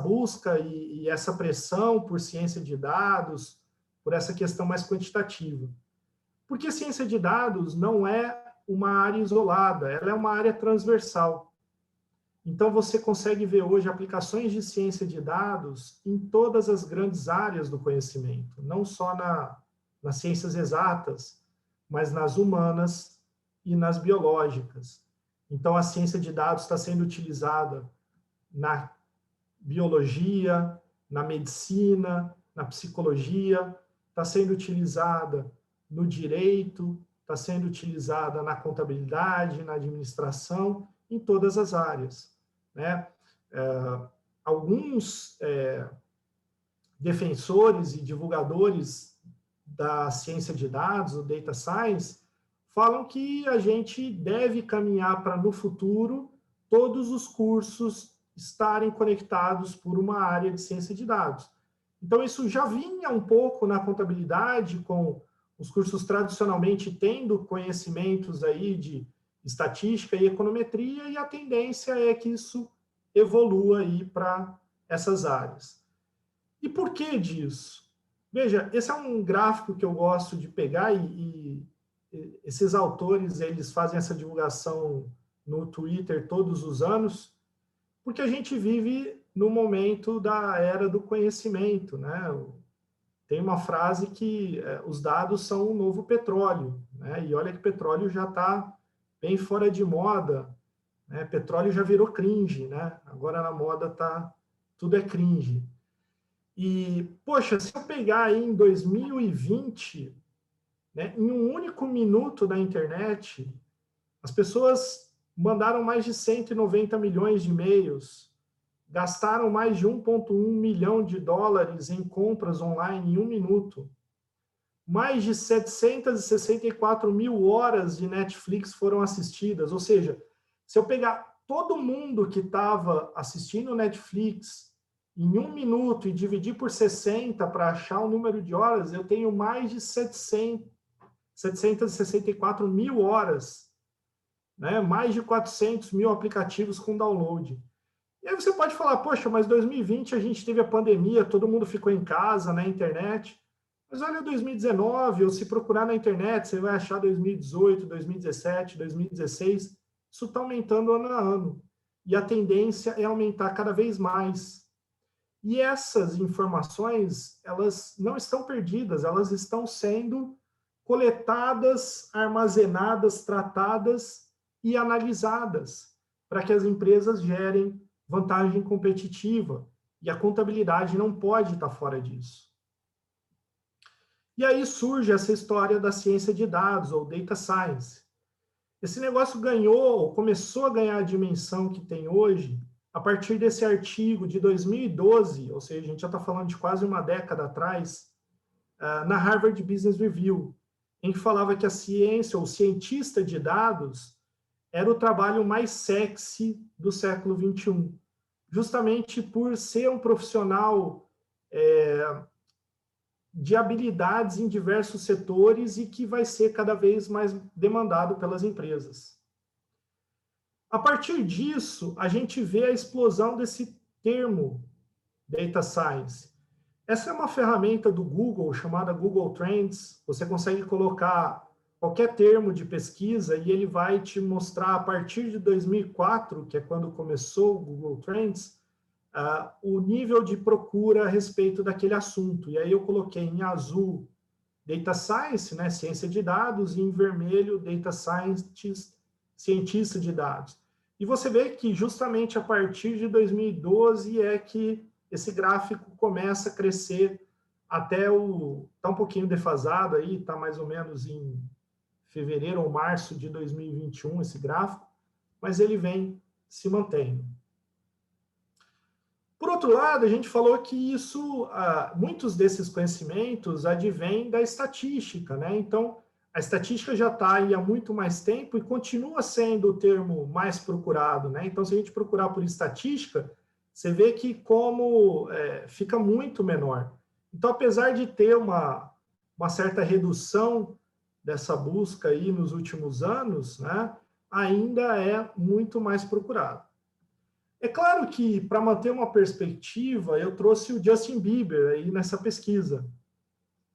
busca e essa pressão por ciência de dados, por essa questão mais quantitativa? Porque a ciência de dados não é uma área isolada, ela é uma área transversal. Então, você consegue ver hoje aplicações de ciência de dados em todas as grandes áreas do conhecimento, não só nas ciências exatas, mas nas humanas e nas biológicas. Então, a ciência de dados está sendo utilizada na biologia, na medicina, na psicologia, está sendo utilizada no direito, está sendo utilizada na contabilidade, na administração, em todas as áreas, né? Alguns defensores e divulgadores da ciência de dados, o data science, falam que a gente deve caminhar para, no futuro, todos os cursos estarem conectados por uma área de ciência de dados. Então, isso já vinha um pouco na contabilidade, com os cursos tradicionalmente tendo conhecimentos aí de estatística e econometria, e a tendência é que isso evolua aí para essas áreas. E por que disso? Veja, esse é um gráfico que eu gosto de pegar, e esses autores, eles fazem essa divulgação no Twitter todos os anos, porque a gente vive no momento da era do conhecimento, né? Tem uma frase que os dados são o novo petróleo, né? E olha que petróleo já está bem fora de moda, né? Petróleo já virou cringe, né? Agora na moda tudo é cringe. E, poxa, se eu pegar aí em 2020, né, em um único minuto da internet, as pessoas mandaram mais de 190 milhões de e-mails, gastaram mais de 1,1 milhão de dólares em compras online em um minuto. Mais de 764 mil horas de Netflix foram assistidas. Ou seja, se eu pegar todo mundo que estava assistindo Netflix em um minuto e dividir por 60 para achar o número de horas, eu tenho mais de 764 mil horas, né? Mais de 400 mil aplicativos com download. E aí você pode falar, poxa, mas 2020 a gente teve a pandemia, todo mundo ficou em casa, na internet. Mas olha 2019, ou se procurar na internet, você vai achar 2018, 2017, 2016. Isso está aumentando ano a ano. E a tendência é aumentar cada vez mais. E essas informações, elas não estão perdidas, elas estão sendo coletadas, armazenadas, tratadas e analisadas para que as empresas gerem vantagem competitiva, e a contabilidade não pode estar fora disso. E aí surge essa história da ciência de dados, ou data science. Esse negócio começou a ganhar a dimensão que tem hoje a partir desse artigo de 2012, ou seja, a gente já está falando de quase uma década atrás, na Harvard Business Review, em que falava que a ciência, ou cientista de dados, era o trabalho mais sexy do século XXI, justamente por ser um profissional de habilidades em diversos setores e que vai ser cada vez mais demandado pelas empresas. A partir disso, a gente vê a explosão desse termo, Data Science. Essa é uma ferramenta do Google, chamada Google Trends. Você consegue colocar qualquer termo de pesquisa e ele vai te mostrar, a partir de 2004, que é quando começou o Google Trends, o nível de procura a respeito daquele assunto. E aí eu coloquei em azul Data Science, né, ciência de dados, e em vermelho Data Scientist, cientista de dados. E você vê que justamente a partir de 2012 é que esse gráfico começa a crescer até está um pouquinho defasado aí, está mais ou menos em fevereiro ou março de 2021 esse gráfico, mas ele vem se mantendo. Por outro lado, a gente falou que muitos desses conhecimentos advêm da estatística, né? Então, a estatística já está aí há muito mais tempo e continua sendo o termo mais procurado, né? Então, se a gente procurar por estatística, você vê que fica muito menor. Então, apesar de ter uma certa redução dessa busca aí nos últimos anos, né, ainda é muito mais procurado. É claro que, para manter uma perspectiva, eu trouxe o Justin Bieber aí nessa pesquisa.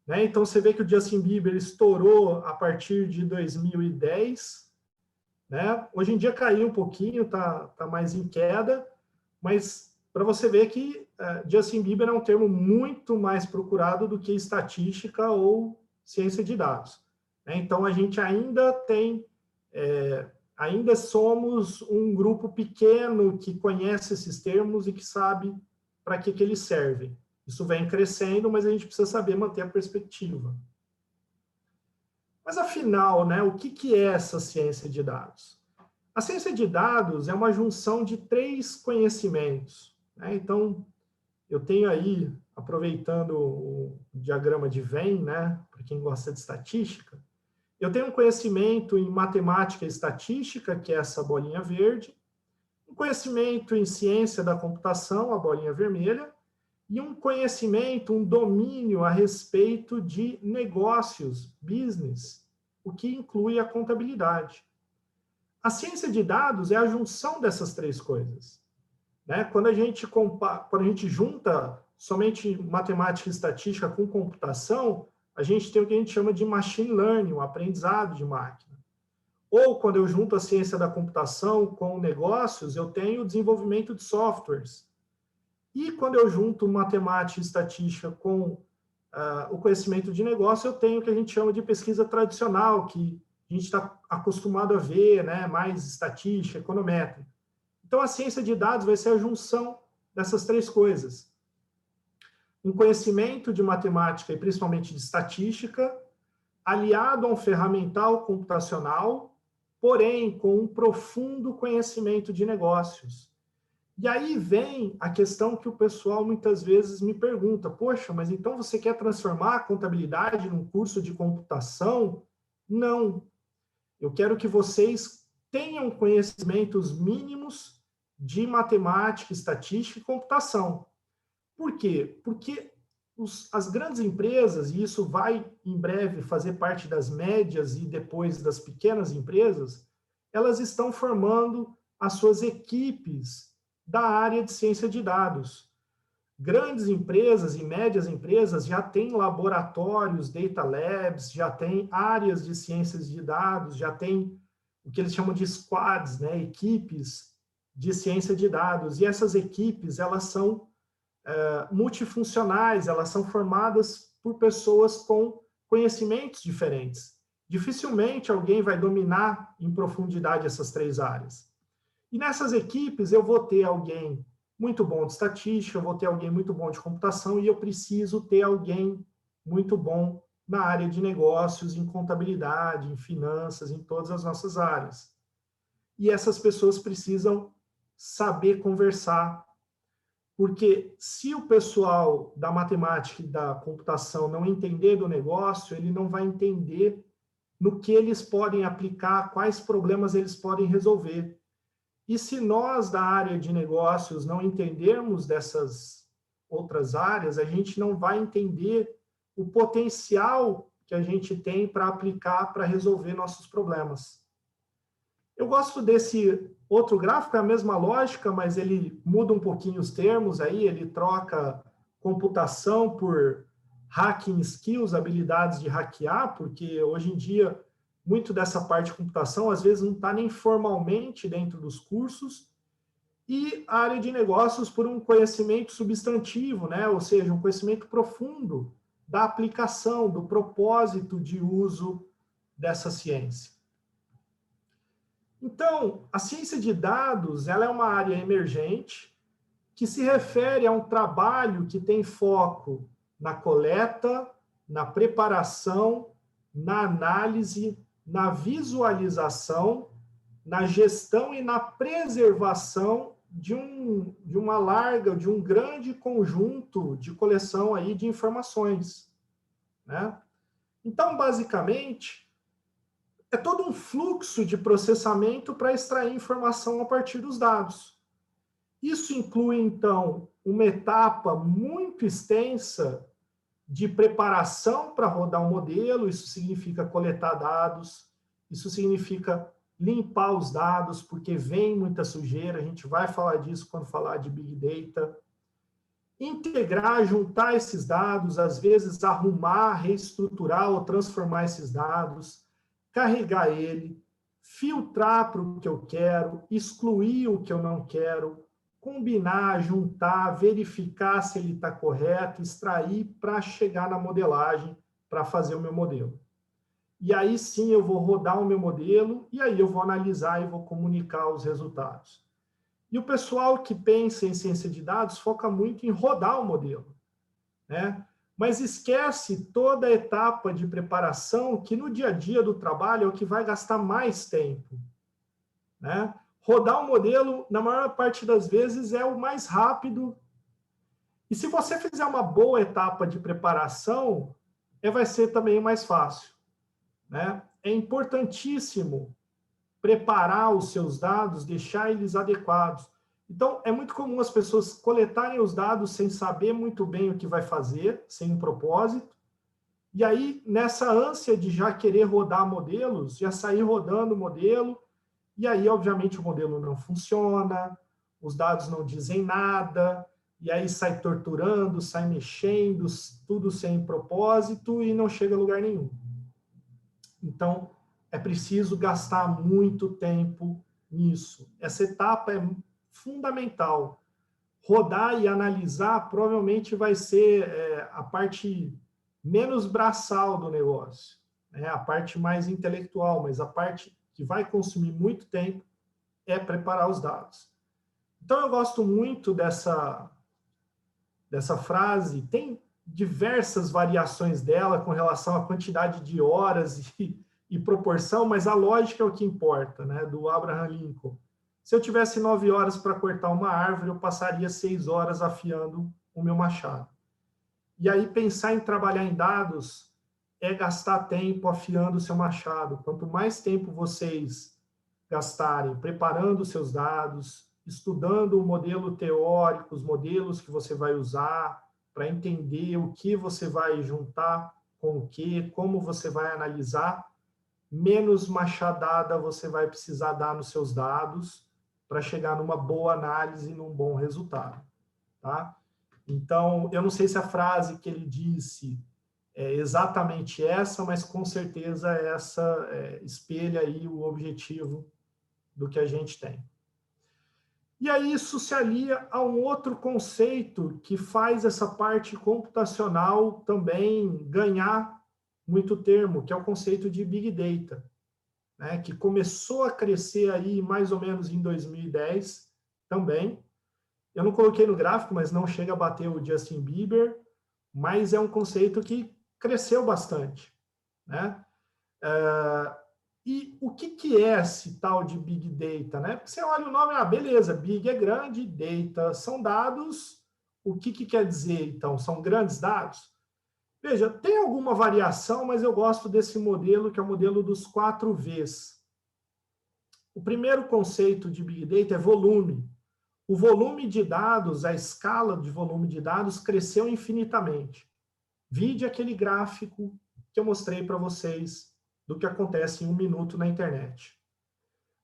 Né? Então, você vê que o Justin Bieber estourou a partir de 2010. Né? Hoje em dia caiu um pouquinho, tá mais em queda, mas para você ver que Justin Bieber é um termo muito mais procurado do que estatística ou ciência de dados. Né? Então, a gente ainda tem... ainda somos um grupo pequeno que conhece esses termos e que sabe para que eles servem. Isso vem crescendo, mas a gente precisa saber manter a perspectiva. Mas, afinal, né, o que é essa ciência de dados? A ciência de dados é uma junção de 3 conhecimentos. Né? Então, eu tenho aí, aproveitando o diagrama de Venn, né, para quem gosta de estatística, eu tenho um conhecimento em matemática e estatística, que é essa bolinha verde, um conhecimento em ciência da computação, a bolinha vermelha, e um conhecimento, um domínio a respeito de negócios, business, o que inclui a contabilidade. A ciência de dados é a junção dessas 3 coisas. Né? Quando a gente junta somente matemática e estatística com computação, a gente tem o que a gente chama de machine learning, o aprendizado de máquina. Ou, quando eu junto a ciência da computação com negócios, eu tenho o desenvolvimento de softwares. E, quando eu junto matemática e estatística com o conhecimento de negócio, eu tenho o que a gente chama de pesquisa tradicional, que a gente está acostumado a ver, né, mais estatística, econométrica. Então, a ciência de dados vai ser a junção dessas 3 coisas. Um conhecimento de matemática e principalmente de estatística, aliado a um ferramental computacional, porém com um profundo conhecimento de negócios. E aí vem a questão que o pessoal muitas vezes me pergunta: poxa, mas então você quer transformar a contabilidade num curso de computação? Não. Eu quero que vocês tenham conhecimentos mínimos de matemática, estatística e computação. Por quê? Porque as grandes empresas, e isso vai em breve fazer parte das médias e depois das pequenas empresas, elas estão formando as suas equipes da área de ciência de dados. Grandes empresas e médias empresas já têm laboratórios, data labs, já têm áreas de ciências de dados, já têm o que eles chamam de squads, né, equipes de ciência de dados. E essas equipes, elas são multifuncionais, elas são formadas por pessoas com conhecimentos diferentes. Dificilmente alguém vai dominar em profundidade essas 3 áreas. E nessas equipes eu vou ter alguém muito bom de estatística, eu vou ter alguém muito bom de computação e eu preciso ter alguém muito bom na área de negócios, em contabilidade, em finanças, em todas as nossas áreas. E essas pessoas precisam saber conversar, porque se o pessoal da matemática e da computação não entender do negócio, ele não vai entender no que eles podem aplicar, quais problemas eles podem resolver. E se nós da área de negócios não entendermos dessas outras áreas, a gente não vai entender o potencial que a gente tem para aplicar para resolver nossos problemas. Eu gosto desse outro gráfico, é a mesma lógica, mas ele muda um pouquinho os termos aí, ele troca computação por hacking skills, habilidades de hackear, porque hoje em dia muito dessa parte de computação às vezes não está nem formalmente dentro dos cursos, e a área de negócios por um conhecimento substantivo, né? Ou seja, um conhecimento profundo da aplicação, do propósito de uso dessa ciência. Então, a ciência de dados, ela é uma área emergente que se refere a um trabalho que tem foco na coleta, na preparação, na análise, na visualização, na gestão e na preservação de um grande conjunto de coleção aí de informações, né? Então, basicamente, é todo um fluxo de processamento para extrair informação a partir dos dados. Isso inclui, então, uma etapa muito extensa de preparação para rodar um modelo, isso significa coletar dados, isso significa limpar os dados, porque vem muita sujeira, a gente vai falar disso quando falar de Big Data. Integrar, juntar esses dados, às vezes arrumar, reestruturar ou transformar esses dados, carregar ele, filtrar para o que eu quero, excluir o que eu não quero, combinar, juntar, verificar se ele está correto, extrair para chegar na modelagem, para fazer o meu modelo. E aí sim eu vou rodar o meu modelo, e aí eu vou analisar e vou comunicar os resultados. E o pessoal que pensa em ciência de dados foca muito em rodar o modelo, né? Mas esquece toda a etapa de preparação, que no dia a dia do trabalho é o que vai gastar mais tempo, né? Rodar o modelo, na maior parte das vezes, é o mais rápido. E se você fizer uma boa etapa de preparação, vai ser também mais fácil, né? É importantíssimo preparar os seus dados, deixar eles adequados. Então, é muito comum as pessoas coletarem os dados sem saber muito bem o que vai fazer, sem um propósito, e aí, nessa ânsia de já querer rodar modelos, já sair rodando o modelo, e aí, obviamente, o modelo não funciona, os dados não dizem nada, e aí sai torturando, sai mexendo, tudo sem propósito e não chega a lugar nenhum. Então, é preciso gastar muito tempo nisso. Essa etapa é fundamental. Rodar e analisar provavelmente vai ser a parte menos braçal do negócio, né? A parte mais intelectual, mas a parte que vai consumir muito tempo é preparar os dados. Então, eu gosto muito dessa frase. Tem diversas variações dela com relação à quantidade de horas e proporção, mas a lógica é o que importa, né? Do Abraham Lincoln. Se eu tivesse 9 horas para cortar uma árvore, eu passaria 6 horas afiando o meu machado. E aí, pensar em trabalhar em dados é gastar tempo afiando o seu machado. Quanto mais tempo vocês gastarem preparando os seus dados, estudando o modelo teórico, os modelos que você vai usar, para entender o que você vai juntar com o que, como você vai analisar, menos machadada você vai precisar dar nos seus dados para chegar numa boa análise e num bom resultado, tá? Então, eu não sei se a frase que ele disse é exatamente essa, mas com certeza essa espelha aí o objetivo do que a gente tem. E aí isso se alia a um outro conceito que faz essa parte computacional também ganhar muito termo, que é o conceito de Big Data, né, que começou a crescer aí mais ou menos em 2010 também. Eu não coloquei no gráfico, mas não chega a bater o Justin Bieber, mas é um conceito que cresceu bastante, né? E o que é esse tal de Big Data, né? Porque você olha o nome, beleza, Big é grande, Data são dados. O que quer dizer, então? São grandes dados? Veja, tem alguma variação, mas eu gosto desse modelo, que é o modelo dos 4 Vs. O primeiro conceito de Big Data é volume. O volume de dados, a escala de volume de dados cresceu infinitamente. Vide aquele gráfico que eu mostrei para vocês do que acontece em 1 minuto na internet.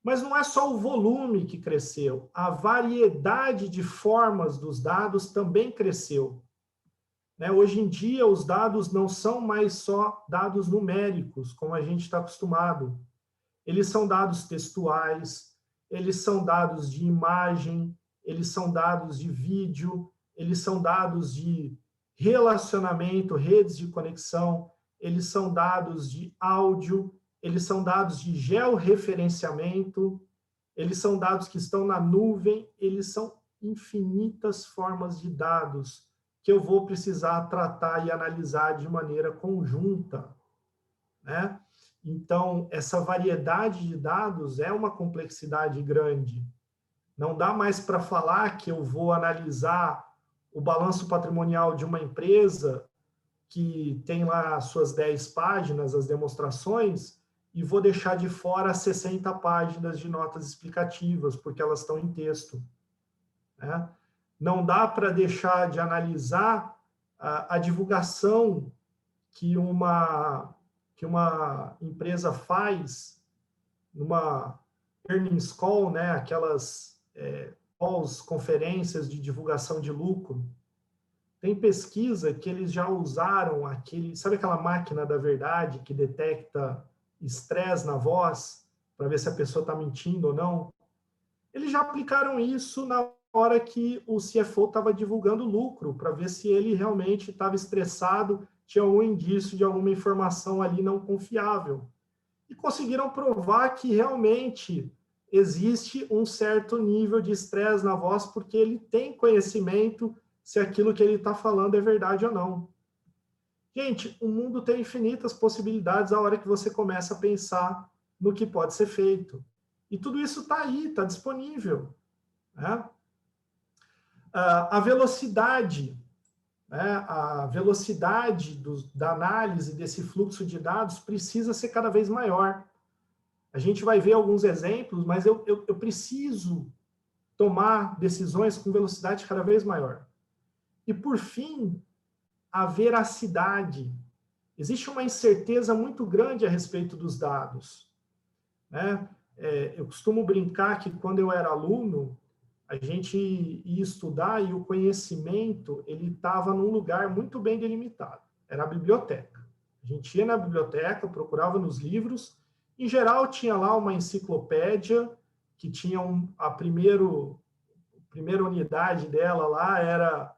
Mas não é só o volume que cresceu, a variedade de formas dos dados também cresceu. Né? Hoje em dia, os dados não são mais só dados numéricos, como a gente está acostumado. Eles são dados textuais, eles são dados de imagem, eles são dados de vídeo, eles são dados de relacionamento, redes de conexão, eles são dados de áudio, eles são dados de georreferenciamento, eles são dados que estão na nuvem, eles são infinitas formas de dados que eu vou precisar tratar e analisar de maneira conjunta, né? Então, essa variedade de dados é uma complexidade grande. Não dá mais para falar que eu vou analisar o balanço patrimonial de uma empresa que tem lá as suas 10 páginas, as demonstrações, e vou deixar de fora 60 páginas de notas explicativas, porque elas estão em texto, né? Não dá para deixar de analisar a divulgação que uma empresa faz numa earnings call, né? Aquelas calls, conferências de divulgação de lucro. Tem pesquisa que eles já usaram sabe aquela máquina da verdade que detecta estresse na voz para ver se a pessoa está mentindo ou não? Eles já aplicaram isso na hora que o CFO estava divulgando lucro, para ver se ele realmente estava estressado, tinha algum indício de alguma informação ali não confiável. E conseguiram provar que realmente existe um certo nível de estresse na voz, porque ele tem conhecimento se aquilo que ele está falando é verdade ou não. Gente, o mundo tem infinitas possibilidades a hora que você começa a pensar no que pode ser feito. E tudo isso está aí, está disponível, né? A velocidade, né? A velocidade da análise desse fluxo de dados precisa ser cada vez maior. A gente vai ver alguns exemplos, mas eu preciso tomar decisões com velocidade cada vez maior. E, por fim, a veracidade. Existe uma incerteza muito grande a respeito dos dados, né? Eu costumo brincar que, quando eu era aluno, a gente ia estudar e o conhecimento ele estava num lugar muito bem delimitado. Era a biblioteca. A gente ia na biblioteca, procurava nos livros. Em geral, tinha lá uma enciclopédia, que tinha a primeira unidade dela lá, era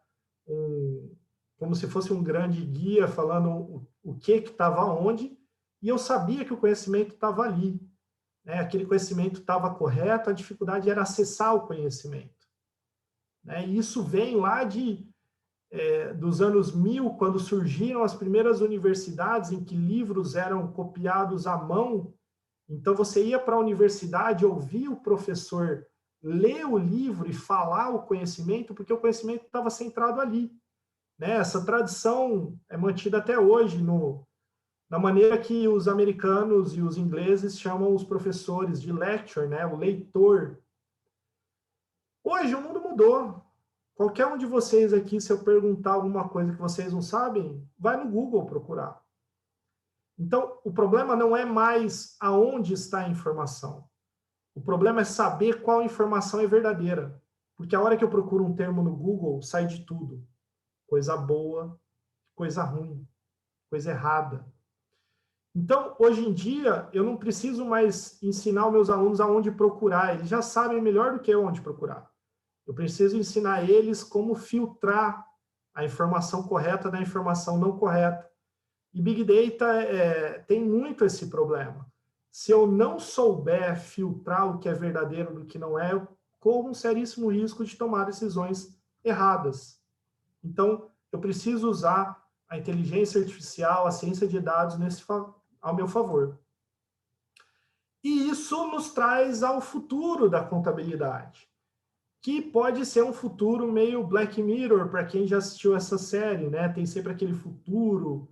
como se fosse um grande guia falando o que estava onde, e eu sabia que o conhecimento estava ali, né? Aquele conhecimento estava correto, a dificuldade era acessar o conhecimento, né? E isso vem lá dos anos 1000, quando surgiram as primeiras universidades em que livros eram copiados à mão. Então, você ia para a universidade, ouvia o professor ler o livro e falar o conhecimento, porque o conhecimento estava centrado ali, né? Essa tradição é mantida até hoje na maneira que os americanos e os ingleses chamam os professores de lecturer, né? O leitor. Hoje o mundo mudou. Qualquer um de vocês aqui, se eu perguntar alguma coisa que vocês não sabem, vai no Google procurar. Então, o problema não é mais aonde está a informação. O problema é saber qual informação é verdadeira. Porque a hora que eu procuro um termo no Google, sai de tudo. Coisa boa, coisa ruim, coisa errada. Então, hoje em dia, eu não preciso mais ensinar os meus alunos aonde procurar. Eles já sabem melhor do que eu onde procurar. Eu preciso ensinar eles como filtrar a informação correta da informação não correta. E Big Data tem muito esse problema. Se eu não souber filtrar o que é verdadeiro do que não é, eu corro um seríssimo risco de tomar decisões erradas. Então, eu preciso usar a inteligência artificial, a ciência de dados ao meu favor. E isso nos traz ao futuro da contabilidade, que pode ser um futuro meio Black Mirror, para quem já assistiu essa série, né? Tem sempre aquele futuro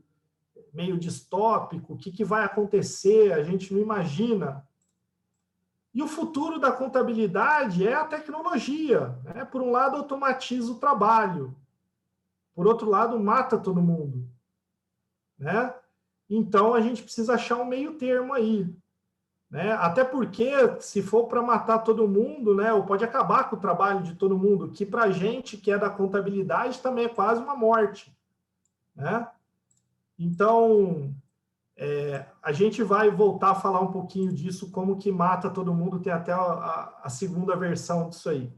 meio distópico, o que vai acontecer, a gente não imagina. E o futuro da contabilidade é a tecnologia, né? Por um lado, automatiza o trabalho, por outro lado, mata todo mundo, né? Então, a gente precisa achar um meio termo aí, né? Até porque, se for para matar todo mundo, né, ou pode acabar com o trabalho de todo mundo, que para a gente que é da contabilidade também é quase uma morte, né? Então, a gente vai voltar a falar um pouquinho disso, como que mata todo mundo, tem até a segunda versão disso aí.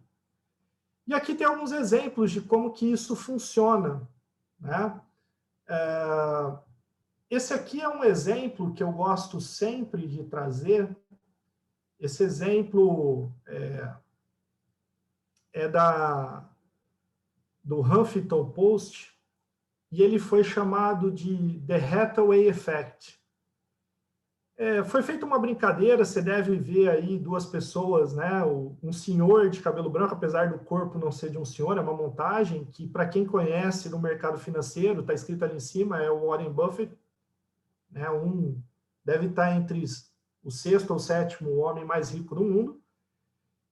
E aqui tem alguns exemplos de como que isso funciona, né? Esse aqui é um exemplo que eu gosto sempre de trazer. Esse exemplo é do Huffington Post, e ele foi chamado de The Hathaway Effect. Foi feita uma brincadeira, você deve ver aí duas pessoas, né? Um senhor de cabelo branco, apesar do corpo não ser de um senhor, é uma montagem, que para quem conhece no mercado financeiro, está escrito ali em cima, é o Warren Buffett, né? Deve estar entre o sexto ou sétimo homem mais rico do mundo,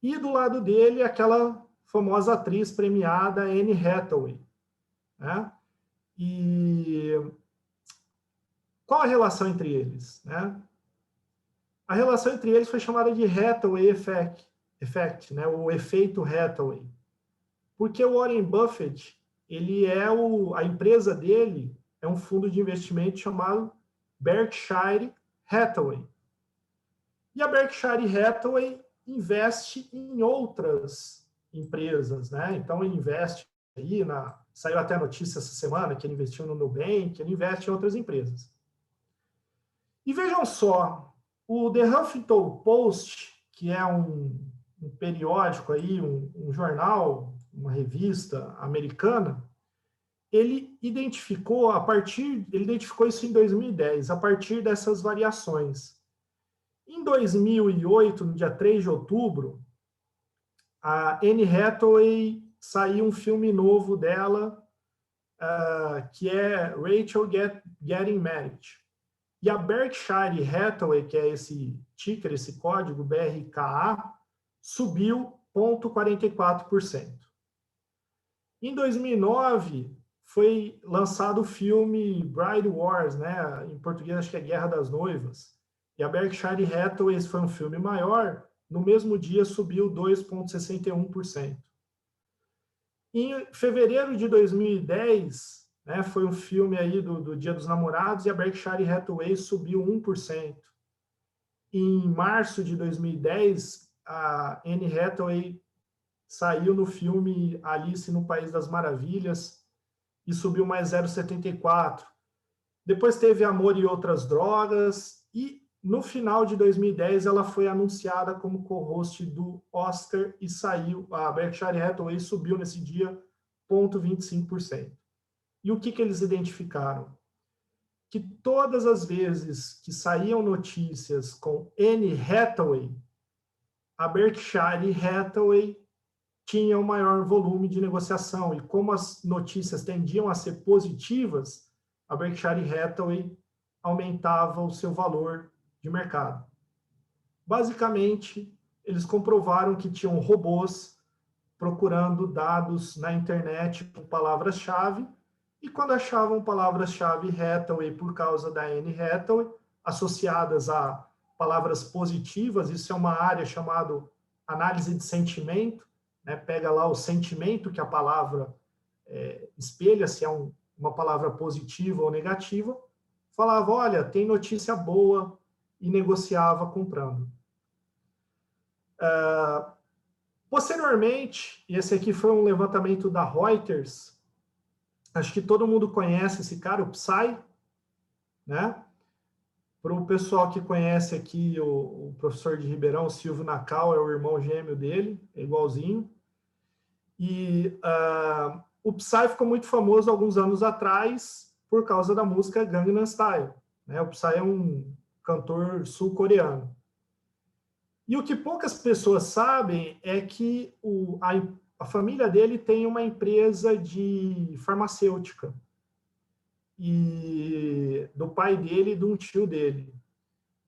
e do lado dele aquela famosa atriz premiada Anne Hathaway, né? E qual a relação entre eles, né? A relação entre eles foi chamada de Hathaway Effect, né? O efeito Hathaway. Porque o Warren Buffett, a empresa dele é um fundo de investimento chamado Berkshire Hathaway. E a Berkshire Hathaway investe em outras empresas, né? Então ele investe aí saiu até a notícia essa semana que ele investiu no Nubank, ele investe em outras empresas. E vejam só, o The Huffington Post, que é um periódico aí, um jornal, uma revista americana, ele identificou isso em 2010, a partir dessas variações. Em 2008, no dia 3 de outubro, a Anne Hathaway saiu um filme novo dela, que é Rachel Getting Married. E a Berkshire Hathaway, que é esse ticker, esse código BRKA, subiu 0,44%. Em 2009, foi lançado o filme Bride Wars, né? Em português acho que é Guerra das Noivas. E a Berkshire Hathaway, esse foi um filme maior, no mesmo dia subiu 2,61%. Em fevereiro de 2010, né, foi um filme aí do Dia dos Namorados, e a Berkshire Hathaway subiu 1%. Em março de 2010, a Anne Hathaway saiu no filme Alice no País das Maravilhas e subiu mais 0,74%. Depois teve Amor e Outras Drogas, e no final de 2010 ela foi anunciada como co-host do Oscar e saiu, a Berkshire Hathaway subiu nesse dia 0,25%. E o que eles identificaram? Que todas as vezes que saíam notícias com Anne Hathaway, a Berkshire Hathaway tinha o maior volume de negociação. E como as notícias tendiam a ser positivas, a Berkshire Hathaway aumentava o seu valor de mercado. Basicamente, eles comprovaram que tinham robôs procurando dados na internet com palavras-chave, e quando achavam palavras-chave Hathaway por causa da Anne Hathaway, associadas a palavras positivas, isso é uma área chamada análise de sentimento, né? Pega lá o sentimento que a palavra espelha, se é uma palavra positiva ou negativa, falava, olha, tem notícia boa, e negociava comprando. Posteriormente, e esse aqui foi um levantamento da Reuters, acho que todo mundo conhece esse cara, o Psy, né? Para o pessoal que conhece aqui o professor de Ribeirão, o Silvio Nakal, é o irmão gêmeo dele, é igualzinho. E o Psy ficou muito famoso alguns anos atrás por causa da música Gangnam Style, né? O Psy é um cantor sul-coreano. E o que poucas pessoas sabem é que a família dele tem uma empresa de farmacêutica, e do pai dele e de um tio dele.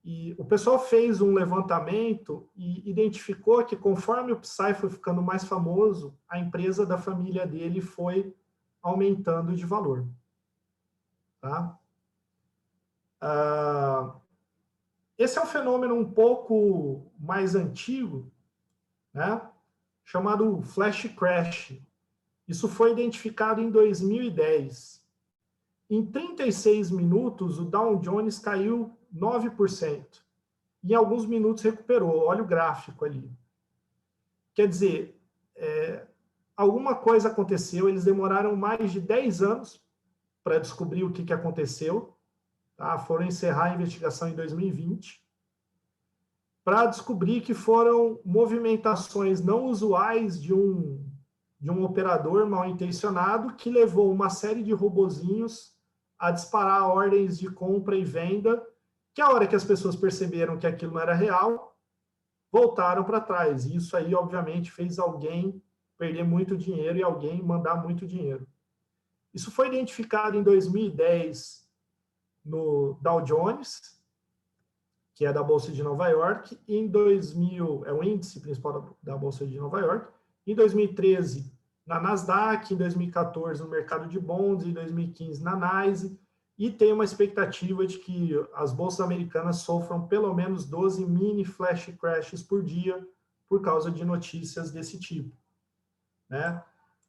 E o pessoal fez um levantamento e identificou que conforme o Psy foi ficando mais famoso, a empresa da família dele foi aumentando de valor. Tá? Esse é um fenômeno um pouco mais antigo, né? Chamado Flash Crash. Isso foi identificado em 2010. Em 36 minutos, o Dow Jones caiu 9%. Em alguns minutos recuperou. Olha o gráfico ali. Quer dizer, alguma coisa aconteceu. Eles demoraram mais de 10 anos para descobrir o que aconteceu. Tá? Foram encerrar a investigação em 2020. Para descobrir que foram movimentações não usuais de um operador mal intencionado que levou uma série de robozinhos a disparar ordens de compra e venda, que a hora que as pessoas perceberam que aquilo não era real, voltaram para trás. E isso aí, obviamente, fez alguém perder muito dinheiro e alguém mandar muito dinheiro. Isso foi identificado em 2010 no Dow Jones, que é da Bolsa de Nova York, e em 2000, é o índice principal da Bolsa de Nova York, em 2013 na Nasdaq, em 2014 no mercado de bonds, em 2015 na NYSE, e tem uma expectativa de que as bolsas americanas sofram pelo menos 12 mini flash crashes por dia por causa de notícias desse tipo, né?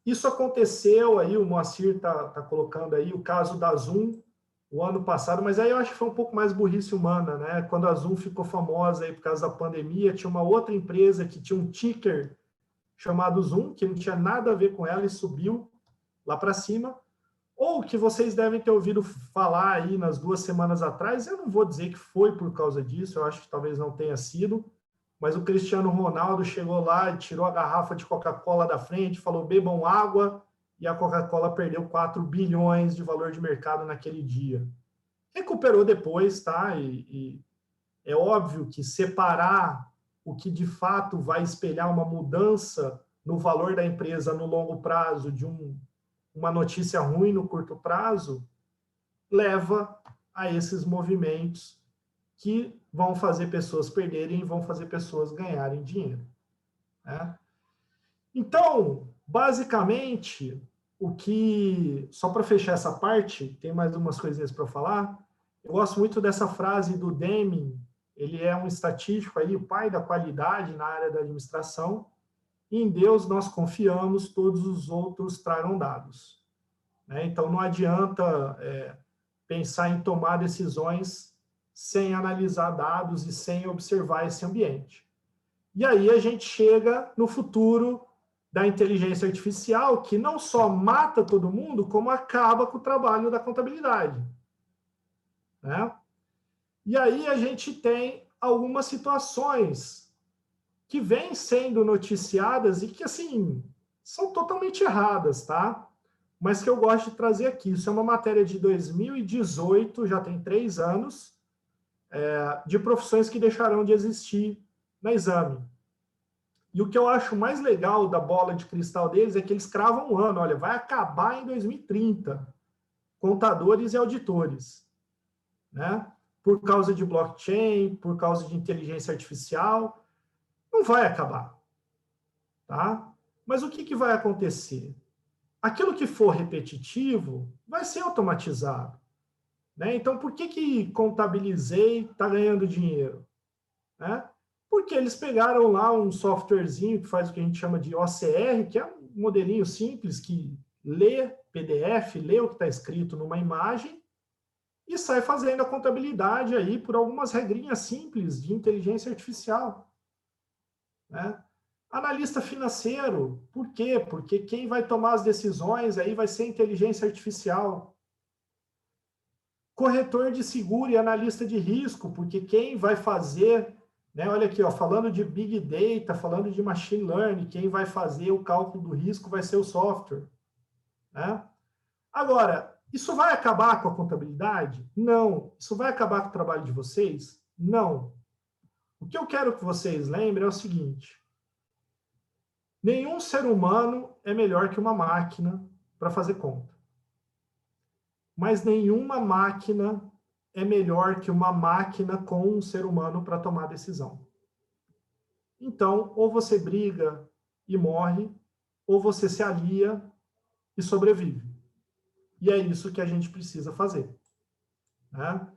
Isso aconteceu aí, o Moacir está colocando aí o caso da Zoom o ano passado, mas aí eu acho que foi um pouco mais burrice humana, né? Quando a Zoom ficou famosa aí por causa da pandemia, tinha uma outra empresa que tinha um ticker chamado Zoom, que não tinha nada a ver com ela e subiu lá para cima. Ou que vocês devem ter ouvido falar aí nas 2 semanas atrás, eu não vou dizer que foi por causa disso, eu acho que talvez não tenha sido, mas o Cristiano Ronaldo chegou lá e tirou a garrafa de Coca-Cola da frente, falou bebam água, e a Coca-Cola perdeu 4 bilhões de valor de mercado naquele dia. Recuperou depois, tá? E é óbvio que separar o que de fato vai espelhar uma mudança no valor da empresa no longo prazo de uma notícia ruim no curto prazo, leva a esses movimentos que vão fazer pessoas perderem e vão fazer pessoas ganharem dinheiro, né? Então, basicamente, só para fechar essa parte, tem mais umas coisinhas para eu falar, eu gosto muito dessa frase do Deming, ele é um estatístico aí, o pai da qualidade na área da administração. Em Deus nós confiamos, todos os outros trarão dados, né? Então não adianta pensar em tomar decisões sem analisar dados e sem observar esse ambiente. E aí a gente chega no futuro da inteligência artificial, que não só mata todo mundo, como acaba com o trabalho da contabilidade, né? E aí a gente tem algumas situações que vêm sendo noticiadas e que, assim, são totalmente erradas, tá? Mas que eu gosto de trazer aqui. Isso é uma matéria de 2018, já tem 3 anos, de profissões que deixarão de existir na Exame. E o que eu acho mais legal da bola de cristal deles é que eles cravam um ano. Olha, vai acabar em 2030. Contadores e auditores, né? Por causa de blockchain, por causa de inteligência artificial, não vai acabar, tá? Mas o que vai acontecer? Aquilo que for repetitivo vai ser automatizado, né? Então, por que contabilizei está ganhando dinheiro, né? Porque eles pegaram lá um softwarezinho que faz o que a gente chama de OCR, que é um modelinho simples que lê PDF, lê o que está escrito numa imagem e sai fazendo a contabilidade aí por algumas regrinhas simples de inteligência artificial, né? Analista financeiro, por quê? Porque quem vai tomar as decisões aí vai ser inteligência artificial. corretor de seguro e analista de risco, porque quem vai fazer, né, olha aqui, ó, falando de Big Data, falando de Machine Learning, quem vai fazer o cálculo do risco vai ser o software. Né? Agora, isso vai acabar com a contabilidade? Não. Isso vai acabar com o trabalho de vocês? Não. O que eu quero que vocês lembrem é o seguinte: nenhum ser humano é melhor que uma máquina para fazer conta. Mas nenhuma máquina é melhor que uma máquina com um ser humano para tomar decisão. Então, ou você briga e morre, ou você se alia e sobrevive. E é isso que a gente precisa fazer. Né?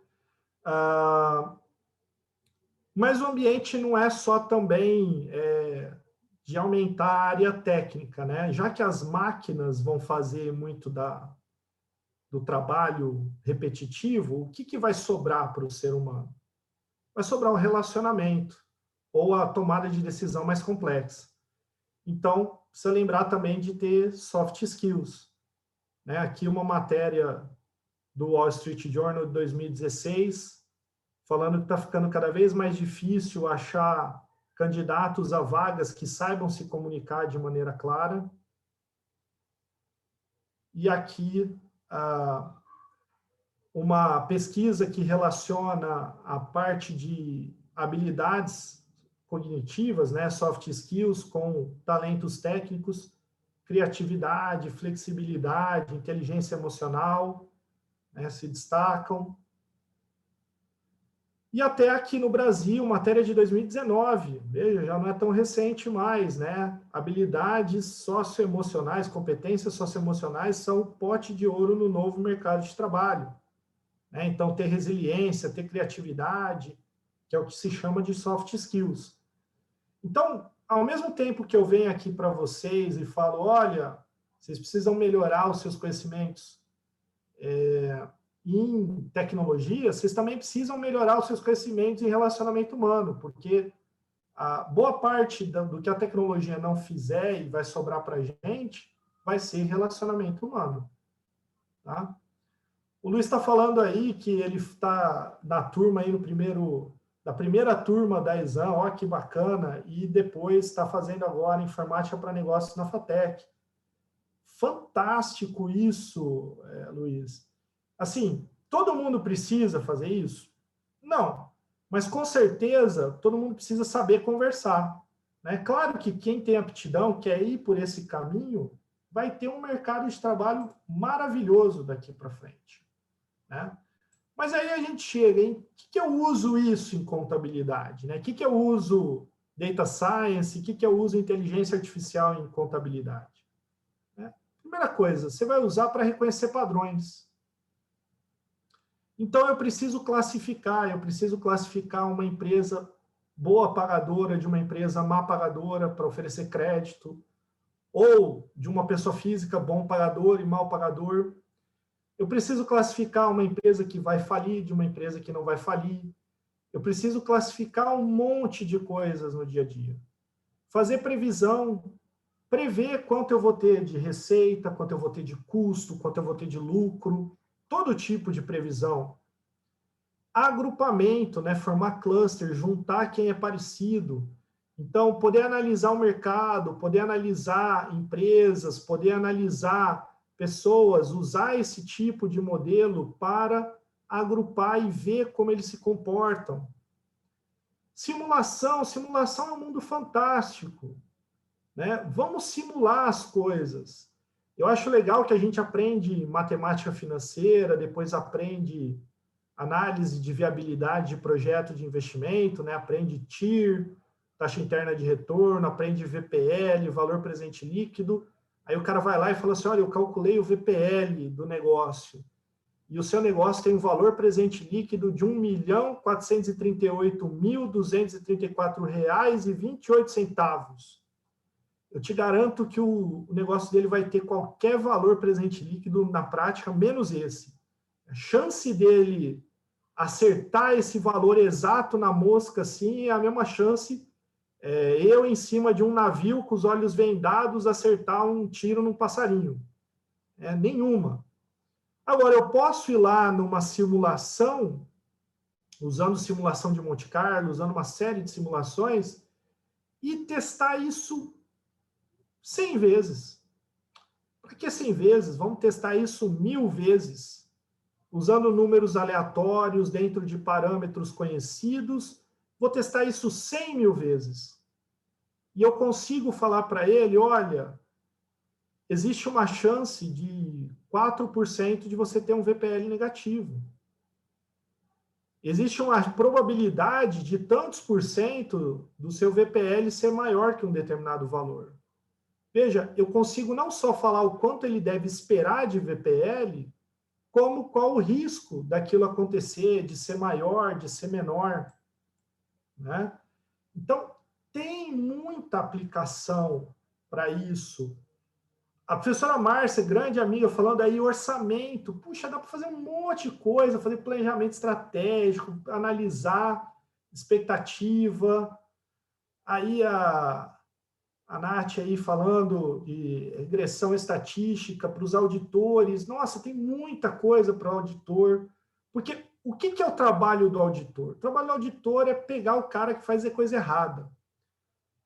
Mas o ambiente não é só também de aumentar a área técnica, né? Já que as máquinas vão fazer muito do trabalho repetitivo, o que vai sobrar para o ser humano? Vai sobrar o relacionamento ou a tomada de decisão mais complexa. Então, precisa lembrar também de ter soft skills. Né? Aqui uma matéria do Wall Street Journal de 2016, falando que está ficando cada vez mais difícil achar candidatos a vagas que saibam se comunicar de maneira clara. E aqui uma pesquisa que relaciona a parte de habilidades cognitivas, né, soft skills, com talentos técnicos, criatividade, flexibilidade, inteligência emocional, né, se destacam. E até aqui no Brasil, matéria de 2019, veja, já não é tão recente mais, né? Habilidades socioemocionais, competências socioemocionais são o pote de ouro no novo mercado de trabalho. Né? Então, ter resiliência, ter criatividade, que é o que se chama de soft skills. Então, ao mesmo tempo que eu venho aqui para vocês e falo, olha, vocês precisam melhorar os seus conhecimentos em tecnologia, vocês também precisam melhorar os seus conhecimentos em relacionamento humano, porque a boa parte do que a tecnologia não fizer e vai sobrar para a gente vai ser relacionamento humano. Tá? O Luiz está falando aí que ele está na turma aí da primeira turma da Exam, ó que bacana, e depois está fazendo agora informática para negócios na FATEC. Fantástico isso, Luiz. Assim, todo mundo precisa fazer isso? Não, mas com certeza todo mundo precisa saber conversar. Né? Claro que quem tem aptidão, quer ir por esse caminho, vai ter um mercado de trabalho maravilhoso daqui para frente. Né? Mas aí a gente chega em o que eu uso isso em contabilidade? Né? O que eu uso data science? O que eu uso inteligência artificial em contabilidade? Né? Primeira coisa, você vai usar para reconhecer padrões. Então, eu preciso classificar uma empresa boa pagadora de uma empresa má pagadora para oferecer crédito, ou de uma pessoa física bom pagador e mau pagador. Eu preciso classificar uma empresa que vai falir de uma empresa que não vai falir. Eu preciso classificar um monte de coisas no dia a dia. Fazer previsão, prever quanto eu vou ter de receita, quanto eu vou ter de custo, quanto eu vou ter de lucro, todo tipo de previsão. Agrupamento, né? Formar cluster, juntar quem é parecido. Então, poder analisar o mercado, poder analisar empresas, poder analisar pessoas, usar esse tipo de modelo para agrupar e ver como eles se comportam. Simulação é um mundo fantástico. Né? Vamos simular as coisas. Eu acho legal que a gente aprende matemática financeira, depois aprende análise de viabilidade de projeto de investimento, né? Aprende TIR, taxa interna de retorno, aprende VPL, valor presente líquido. Aí o cara vai lá e fala assim, olha, eu calculei o VPL do negócio e o seu negócio tem um valor presente líquido de R$ 1.438.234,28. Eu te garanto que o negócio dele vai ter qualquer valor presente líquido na prática, menos esse. A chance dele acertar esse valor exato na mosca, assim, é a mesma chance eu em cima de um navio com os olhos vendados acertar um tiro num passarinho. Nenhuma. Agora, eu posso ir lá numa simulação, usando simulação de Monte Carlo, usando uma série de simulações, e testar isso 100 vezes. Para que 100 vezes? Vamos testar isso 1000 vezes, usando números aleatórios dentro de parâmetros conhecidos. Vou testar isso 100 mil vezes. E eu consigo falar para ele, olha, existe uma chance de 4% de você ter um VPL negativo. Existe uma probabilidade de tantos por cento do seu VPL ser maior que um determinado valor. Veja, eu consigo não só falar o quanto ele deve esperar de VPL, como qual o risco daquilo acontecer, de ser maior, de ser menor, né? Então, tem muita aplicação para isso. A professora Márcia, grande amiga, falando aí orçamento. Puxa, dá para fazer um monte de coisa, fazer planejamento estratégico, analisar expectativa. Aí a Nath aí falando de regressão estatística para os auditores. Nossa, tem muita coisa para o auditor. Porque o que é o trabalho do auditor? O trabalho do auditor é pegar o cara que faz a coisa errada.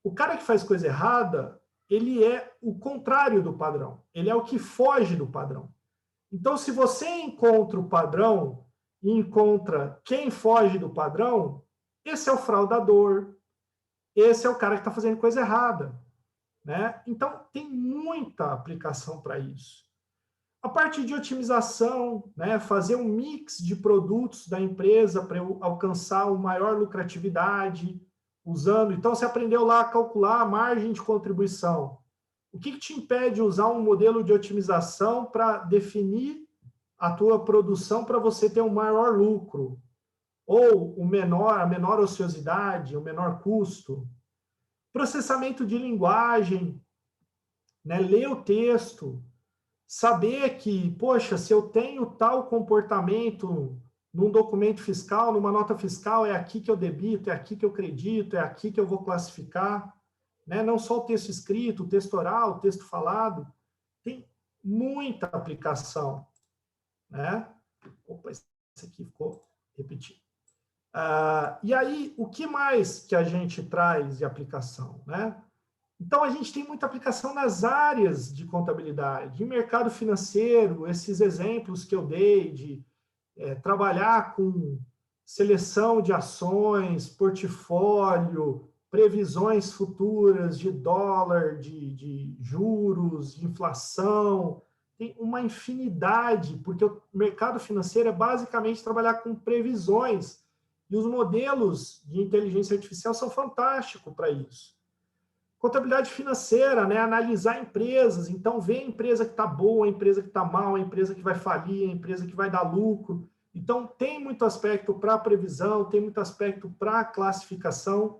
O cara que faz coisa errada, ele é o contrário do padrão. Ele é o que foge do padrão. Então, se você encontra o padrão e encontra quem foge do padrão, esse é o fraudador, esse é o cara que está fazendo coisa errada, né? Então, tem muita aplicação para isso. A parte de otimização, né? Fazer um mix de produtos da empresa para alcançar uma maior lucratividade, usando. Então, você aprendeu lá a calcular a margem de contribuição. O que te impede de usar um modelo de otimização para definir a tua produção para você ter um maior lucro? Ou a menor ociosidade, o menor custo? Processamento de linguagem, né? Ler o texto, saber que, poxa, se eu tenho tal comportamento num documento fiscal, numa nota fiscal, é aqui que eu debito, é aqui que eu acredito, é aqui que eu vou classificar, né? Não só o texto escrito, o texto oral, o texto falado, tem muita aplicação, né? Opa, esse aqui ficou repetido. E aí, o que mais que a gente traz de aplicação, né? Então, a gente tem muita aplicação nas áreas de contabilidade, em mercado financeiro, esses exemplos que eu dei de trabalhar com seleção de ações, portfólio, previsões futuras de dólar, de juros, de inflação. Tem uma infinidade, porque o mercado financeiro é basicamente trabalhar com previsões, e os modelos de inteligência artificial são fantásticos para isso. Contabilidade financeira, né? Analisar empresas, então ver a empresa que está boa, a empresa que está mal, a empresa que vai falir, a empresa que vai dar lucro. Então, tem muito aspecto para previsão, tem muito aspecto para classificação.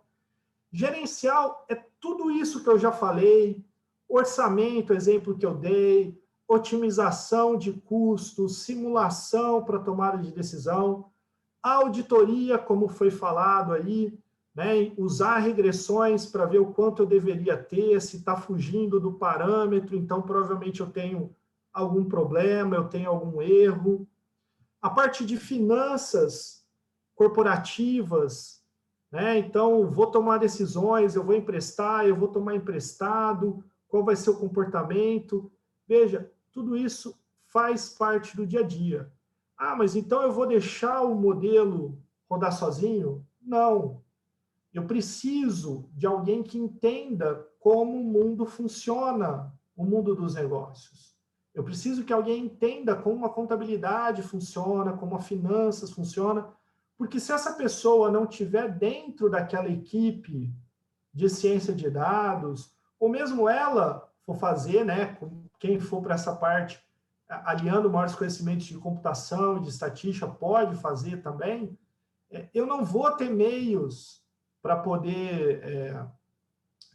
Gerencial é tudo isso que eu já falei, orçamento, exemplo que eu dei, otimização de custos, simulação para tomada de decisão, auditoria, como foi falado aí, né, usar regressões para ver o quanto eu deveria ter, se está fugindo do parâmetro, então provavelmente eu tenho algum problema, eu tenho algum erro. A parte de finanças corporativas, né, então vou tomar decisões, eu vou emprestar, eu vou tomar emprestado, qual vai ser o comportamento. Veja, tudo isso faz parte do dia a dia. Ah, mas então eu vou deixar o modelo rodar sozinho? Não. Eu preciso de alguém que entenda como o mundo funciona, o mundo dos negócios. Eu preciso que alguém entenda como a contabilidade funciona, como a finanças funciona, porque se essa pessoa não estiver dentro daquela equipe de ciência de dados, ou mesmo ela for fazer, né, quem for para essa parte, aliando maiores conhecimentos de computação e de estatística, pode fazer também, eu não vou ter meios para poder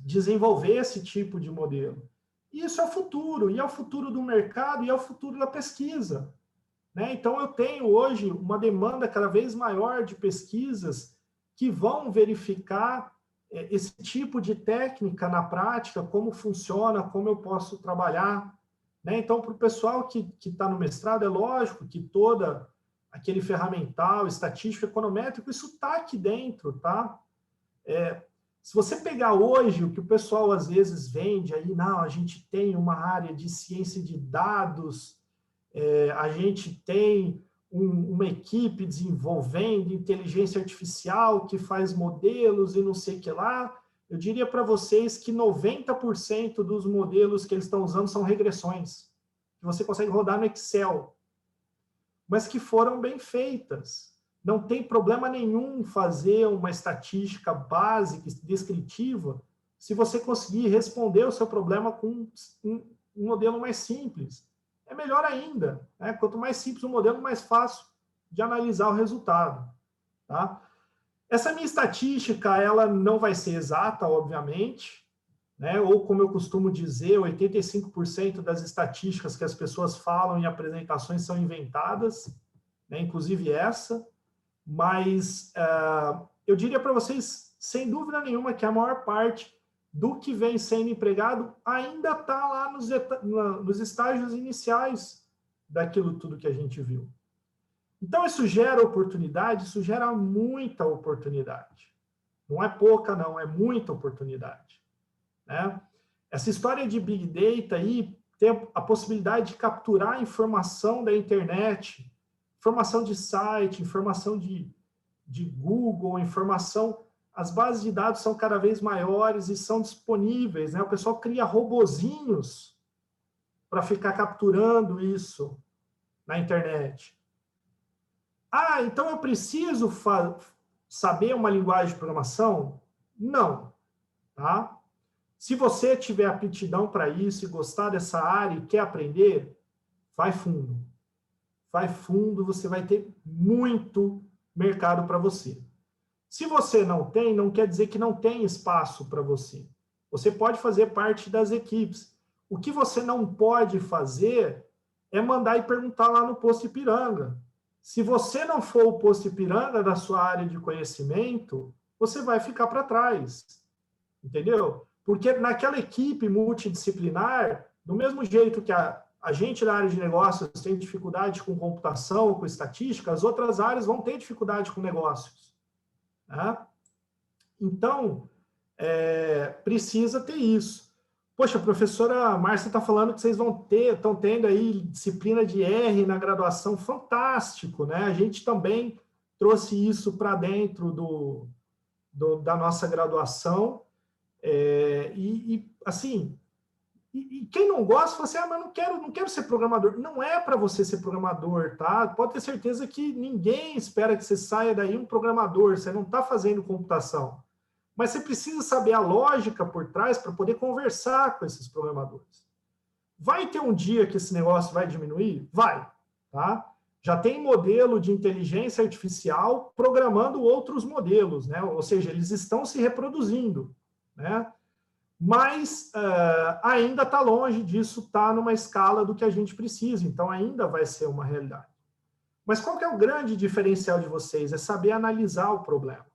desenvolver esse tipo de modelo. E isso é o futuro, e é o futuro do mercado, e é o futuro da pesquisa, né? Então, eu tenho hoje uma demanda cada vez maior de pesquisas que vão verificar esse tipo de técnica na prática, como funciona, como eu posso trabalhar, né? Então, para o pessoal que está no mestrado, é lógico que toda aquele ferramental, estatístico, econométrico, isso está aqui dentro, tá? Se você pegar hoje o que o pessoal às vezes vende aí, não, a gente tem uma área de ciência de dados, a gente tem uma equipe desenvolvendo inteligência artificial que faz modelos e não sei o que lá, eu diria para vocês que 90% dos modelos que eles estão usando são regressões, que você consegue rodar no Excel, mas que foram bem feitas. Não tem problema nenhum fazer uma estatística básica, descritiva, se você conseguir responder o seu problema com um modelo mais simples. É melhor ainda, né? Quanto mais simples o modelo, mais fácil de analisar o resultado. Tá? Essa minha estatística, ela não vai ser exata, obviamente, né? Ou, como eu costumo dizer, 85% das estatísticas que as pessoas falam em apresentações são inventadas, né? Inclusive essa. Mas eu diria para vocês, sem dúvida nenhuma, que a maior parte do que vem sendo empregado ainda está lá nos estágios iniciais daquilo tudo que a gente viu. Então, isso gera oportunidade, isso gera muita oportunidade. Não é pouca, não, é muita oportunidade. Né? Essa história de Big Data aí tem a possibilidade de capturar a informação da internet, informação de site, informação de Google, informação... As bases de dados são cada vez maiores e são disponíveis, né? O pessoal cria robozinhos para ficar capturando isso na internet. Ah, então eu preciso saber uma linguagem de programação? Não. Tá? Se você tiver aptidão para isso e gostar dessa área e quer aprender, vai fundo. Vai fundo, você vai ter muito mercado para você. Se você não tem, não quer dizer que não tem espaço para você. Você pode fazer parte das equipes. O que você não pode fazer é mandar e perguntar lá no posto Ipiranga. Se você não for o posto Ipiranga da sua área de conhecimento, você vai ficar para trás. Entendeu? Porque naquela equipe multidisciplinar, do mesmo jeito que a gente da área de negócios tem dificuldade com computação, com estatística, as outras áreas vão ter dificuldade com negócios. Né? Então, precisa ter isso. Poxa, a professora Márcia está falando que vocês estão tendo aí disciplina de R na graduação, fantástico, né? A gente também trouxe isso para dentro da nossa graduação, assim, e quem não gosta, fala assim, mas não quero ser programador. Não é para você ser programador, tá? Pode ter certeza que ninguém espera que você saia daí um programador, você não está fazendo computação. Mas você precisa saber a lógica por trás para poder conversar com esses programadores. Vai ter um dia que esse negócio vai diminuir? Vai, tá? Já tem modelo de inteligência artificial programando outros modelos, né? Ou seja, eles estão se reproduzindo, né? Mas ainda está longe disso, está numa escala do que a gente precisa, então ainda vai ser uma realidade. Mas qual que é o grande diferencial de vocês? É saber analisar o problema,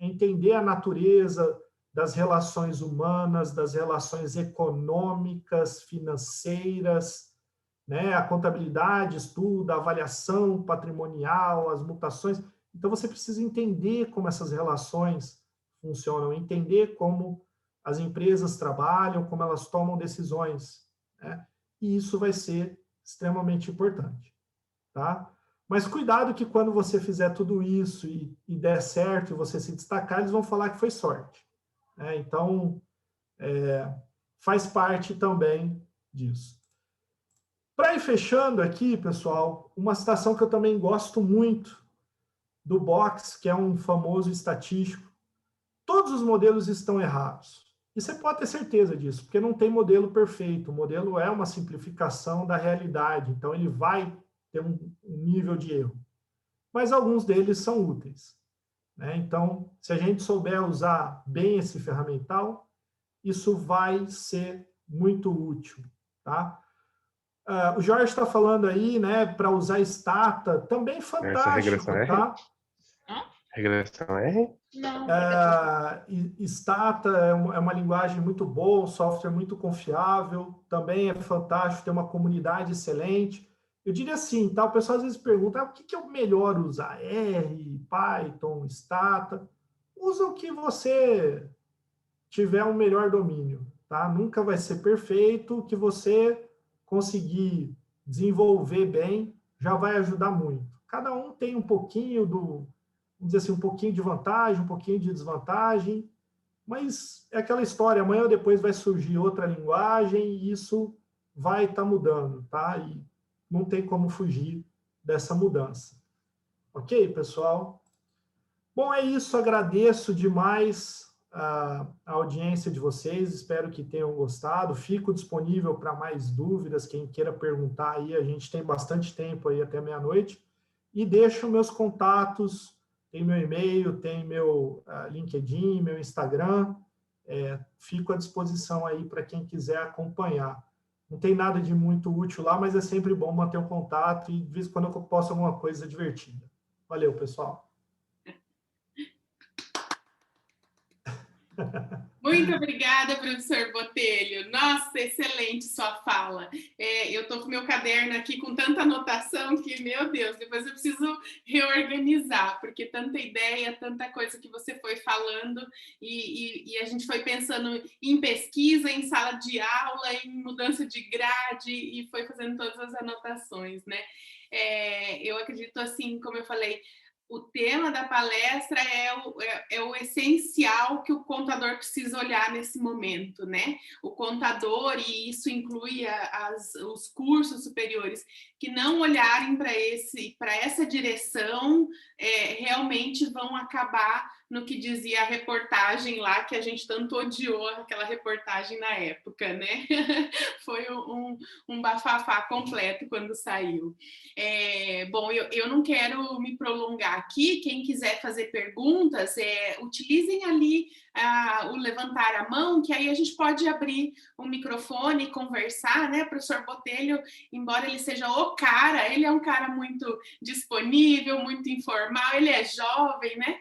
entender a natureza das relações humanas, das relações econômicas, financeiras, né? A contabilidade, estudo, a avaliação patrimonial, as mutações. Então você precisa entender como essas relações funcionam, entender como as empresas trabalham, como elas tomam decisões, né? E isso vai ser extremamente importante, tá? Mas cuidado que quando você fizer tudo isso e der certo e você se destacar, eles vão falar que foi sorte, né? Então, faz parte também disso. Para ir fechando aqui, pessoal, uma citação que eu também gosto muito do Box, que é um famoso estatístico. Todos os modelos estão errados. E você pode ter certeza disso, porque não tem modelo perfeito. O modelo é uma simplificação da realidade, então ele vai ter um nível de erro. Mas alguns deles são úteis, né? Então, se a gente souber usar bem esse ferramental, isso vai ser muito útil, tá? O Jorge está falando aí, né, para usar Stata, também fantástico, tá? Regressão R? Não. Stata é uma linguagem muito boa, um software muito confiável, também é fantástico, tem uma comunidade excelente. Eu diria assim, tá? O pessoal às vezes pergunta, o que é o melhor usar? R, Python, Stata? Usa o que você tiver um melhor domínio, tá? Nunca vai ser perfeito, o que você conseguir desenvolver bem já vai ajudar muito. Cada um tem um pouquinho vamos dizer assim, um pouquinho de vantagem, um pouquinho de desvantagem, mas é aquela história, amanhã ou depois vai surgir outra linguagem e isso vai estar mudando, tá? E não tem como fugir dessa mudança. Ok, pessoal? Bom, é isso, agradeço demais a audiência de vocês, espero que tenham gostado, fico disponível para mais dúvidas, quem queira perguntar aí, a gente tem bastante tempo aí até meia-noite, e deixo meus contatos, tem meu e-mail, tem meu LinkedIn, meu Instagram, fico à disposição aí para quem quiser acompanhar. Não tem nada de muito útil lá, mas é sempre bom manter um contato e de vez em quando eu posto alguma coisa divertida. Valeu, pessoal. Muito obrigada, professor Botelho. Nossa, excelente sua fala. Eu estou com meu caderno aqui com tanta anotação que, meu Deus, depois eu preciso reorganizar, porque tanta ideia, tanta coisa que você foi falando e a gente foi pensando em pesquisa, em sala de aula, em mudança de grade e foi fazendo todas as anotações, né? Eu acredito, assim, como eu falei, o tema da palestra é o essencial que o contador precisa olhar nesse momento, né? O contador, e isso inclui os cursos superiores, que não olharem para essa direção, realmente vão acabar no que dizia a reportagem lá, que a gente tanto odiou aquela reportagem na época, né? Foi um bafafá completo quando saiu. Bom, eu não quero me prolongar aqui, quem quiser fazer perguntas, utilizem ali o levantar a mão, que aí a gente pode abrir o microfone e conversar, né? O professor Botelho, embora ele seja o cara, ele é um cara muito disponível, muito informal, ele é jovem, né?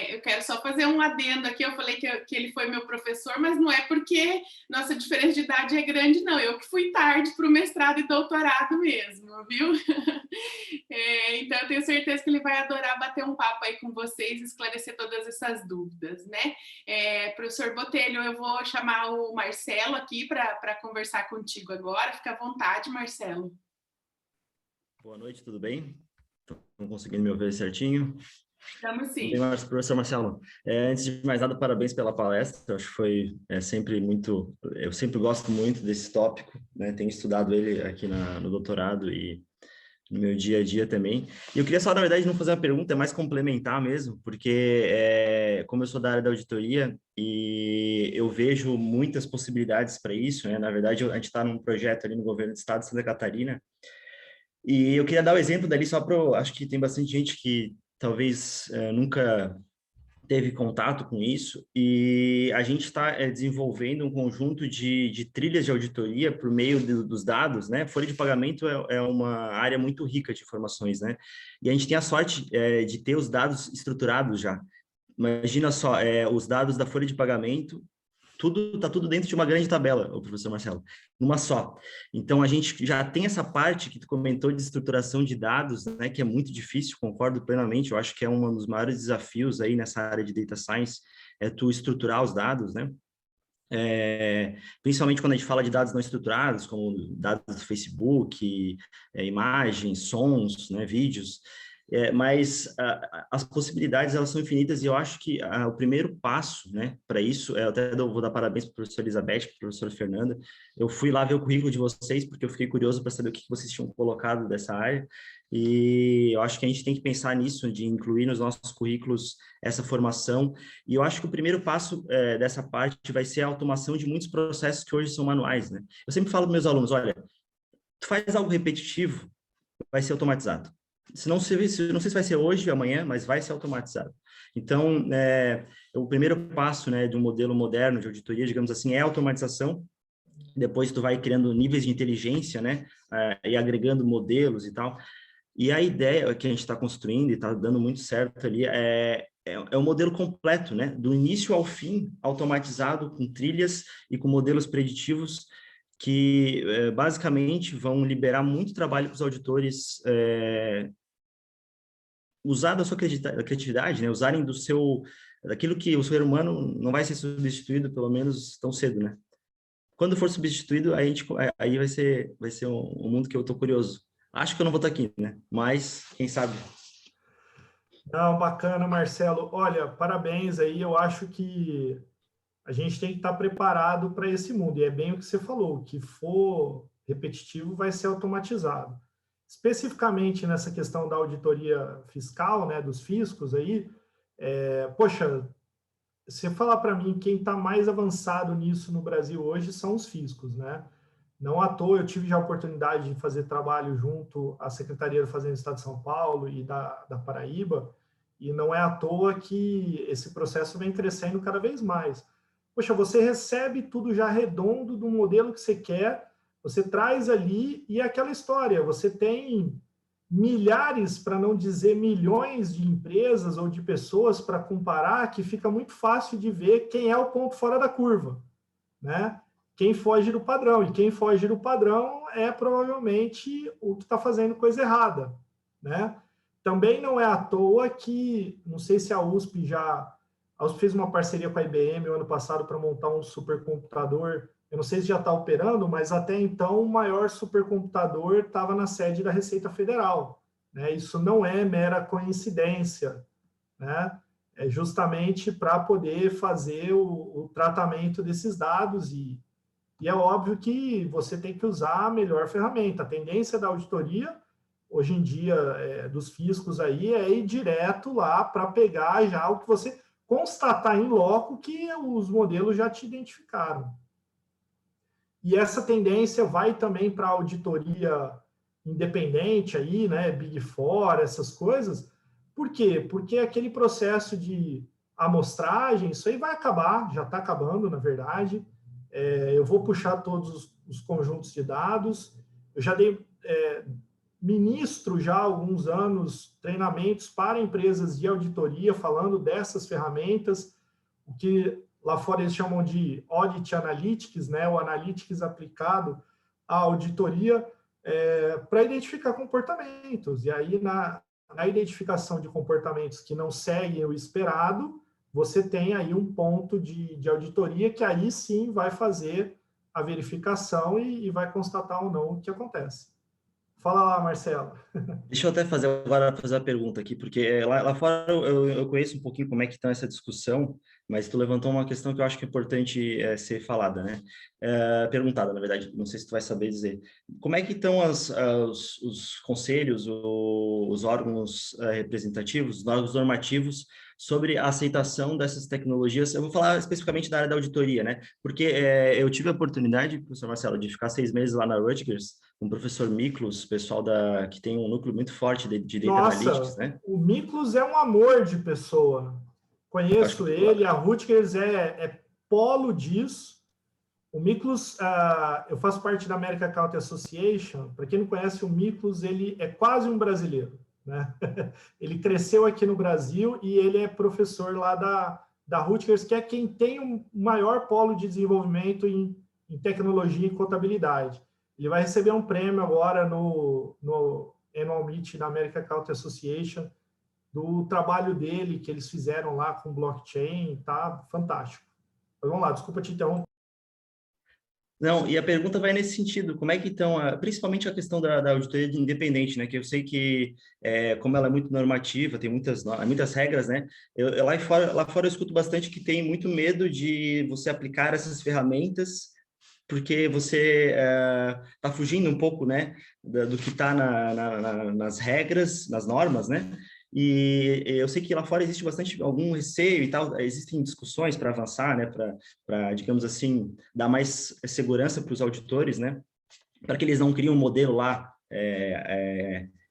Eu quero só fazer um adendo aqui, eu falei que ele foi meu professor, mas não é porque nossa diferença de idade é grande, não, eu que fui tarde para o mestrado e doutorado mesmo, viu? Então eu tenho certeza que ele vai adorar bater um papo aí com vocês e esclarecer todas essas dúvidas, né? Professor Botelho, eu vou chamar o Marcelo aqui para conversar contigo agora, fica à vontade, Marcelo. Boa noite, tudo bem? Estão conseguindo me ouvir certinho? Estamos sim. Professor Marcelo, antes de mais nada, parabéns pela palestra, eu acho que foi sempre muito, eu sempre gosto muito desse tópico, né? Tenho estudado ele aqui no doutorado e no meu dia a dia também. E eu queria só, na verdade, não fazer uma pergunta, é mais complementar mesmo, porque como eu sou da área da auditoria e eu vejo muitas possibilidades para isso, né? Na verdade, a gente está num projeto ali no governo do estado de Santa Catarina, e eu queria dar o exemplo dali só para, acho que tem bastante gente que talvez nunca teve contato com isso, e a gente está desenvolvendo um conjunto de trilhas de auditoria por meio dos dados, né? Folha de pagamento é uma área muito rica de informações, né? E a gente tem a sorte de ter os dados estruturados já. Imagina só, os dados da folha de pagamento, está tudo dentro de uma grande tabela, o professor Marcelo, numa só. Então, a gente já tem essa parte que tu comentou de estruturação de dados, né, que é muito difícil, concordo plenamente, eu acho que é um dos maiores desafios aí nessa área de data science, é tu estruturar os dados, né? Principalmente quando a gente fala de dados não estruturados, como dados do Facebook, imagens, sons, né, vídeos, mas as possibilidades elas são infinitas e eu acho que o primeiro passo, né, para isso, eu até vou dar parabéns para a professora Elizabeth, para a professora Fernanda, eu fui lá ver o currículo de vocês porque eu fiquei curioso para saber o que vocês tinham colocado dessa área e eu acho que a gente tem que pensar nisso, de incluir nos nossos currículos essa formação e eu acho que o primeiro passo dessa parte vai ser a automação de muitos processos que hoje são manuais, né? Eu sempre falo para meus alunos, olha, tu faz algo repetitivo, vai ser automatizado. Não sei se vai ser hoje, amanhã, mas vai ser automatizado. Então, o primeiro passo, né, de um modelo moderno de auditoria, digamos assim, é a automatização. Depois tu vai criando níveis de inteligência, né, e agregando modelos e tal. E a ideia que a gente está construindo e está dando muito certo ali é um modelo completo, né? Do início ao fim, automatizado, com trilhas e com modelos preditivos que basicamente vão liberar muito trabalho para os auditores usar da sua criatividade, né? Usarem daquilo que o ser humano não vai ser substituído, pelo menos tão cedo, né? Quando for substituído, aí vai ser um mundo que eu estou curioso. Acho que eu não vou estar aqui, né? Mas, quem sabe? Não, bacana, Marcelo. Olha, parabéns aí. Eu acho que a gente tem que estar preparado para esse mundo. E é bem o que você falou, o que for repetitivo vai ser automatizado. Especificamente nessa questão da auditoria fiscal, né, dos fiscos aí, poxa, você falar para mim quem está mais avançado nisso no Brasil hoje são os fiscos, né? Não à toa, eu tive já a oportunidade de fazer trabalho junto à Secretaria de Fazenda do Estado de São Paulo e da Paraíba, e não é à toa que esse processo vem crescendo cada vez mais. Poxa, você recebe tudo já redondo do modelo que você quer, você traz ali e é aquela história, você tem milhares, para não dizer milhões de empresas ou de pessoas para comparar, que fica muito fácil de ver quem é o ponto fora da curva, né? Quem foge do padrão, e quem foge do padrão é provavelmente o que está fazendo coisa errada, né? Também não é à toa que, não sei se a USP fez uma parceria com a IBM o ano passado para montar um supercomputador, eu não sei se já está operando, mas até então o maior supercomputador estava na sede da Receita Federal, né? Isso não é mera coincidência, né? É justamente para poder fazer o tratamento desses dados e é óbvio que você tem que usar a melhor ferramenta. A tendência da auditoria, hoje em dia, dos fiscos aí, é ir direto lá para pegar já o que você constatar em loco que os modelos já te identificaram. E essa tendência vai também para a auditoria independente aí, né, Big Four, essas coisas. Por quê? Porque aquele processo de amostragem, isso aí vai acabar, já está acabando, na verdade. Eu vou puxar todos os conjuntos de dados. Eu já ministro já há alguns anos treinamentos para empresas de auditoria falando dessas ferramentas, o que lá fora eles chamam de Audit Analytics, né, o Analytics aplicado à auditoria para identificar comportamentos. E aí, na identificação de comportamentos que não seguem o esperado, você tem aí um ponto de auditoria que aí sim vai fazer a verificação e vai constatar ou não o que acontece. Fala lá, Marcelo. Deixa eu até fazer a pergunta aqui, porque lá fora eu conheço um pouquinho como é que está essa discussão, mas tu levantou uma questão que eu acho que é importante ser falada, né? Perguntada, na verdade, não sei se tu vai saber dizer. Como é que estão os conselhos, os órgãos representativos, os órgãos normativos sobre a aceitação dessas tecnologias? Eu vou falar especificamente da área da auditoria, né? Porque eu tive a oportunidade, professor Marcelo, de ficar 6 meses lá na Rutgers, com o professor Miklos, pessoal que tem um núcleo muito forte de Data Analytics, né? O Miklos é um amor de pessoa. Conheço ele, a Rutgers é polo disso. O Miklos, eu faço parte da American Accounting Association. Para quem não conhece, o Miklos, ele é quase um brasileiro, né? Ele cresceu aqui no Brasil e ele é professor lá da Rutgers, que é quem tem o maior polo de desenvolvimento em tecnologia e contabilidade. Ele vai receber um prêmio agora no Annual Meet da American Accounting Association, do trabalho dele, que eles fizeram lá com blockchain, tá fantástico. Mas vamos lá, desculpa te interromper. Não, e a pergunta vai nesse sentido, como é que estão, principalmente a questão da auditoria independente, né, que eu sei que, como ela é muito normativa, tem muitas regras, né, lá fora eu escuto bastante que tem muito medo de você aplicar essas ferramentas, porque você está fugindo um pouco, né, do que está nas regras, nas normas, né, e eu sei que lá fora existe algum receio e tal, existem discussões para avançar, né, para, digamos assim, dar mais segurança para os auditores, né, para que eles não criem um modelo lá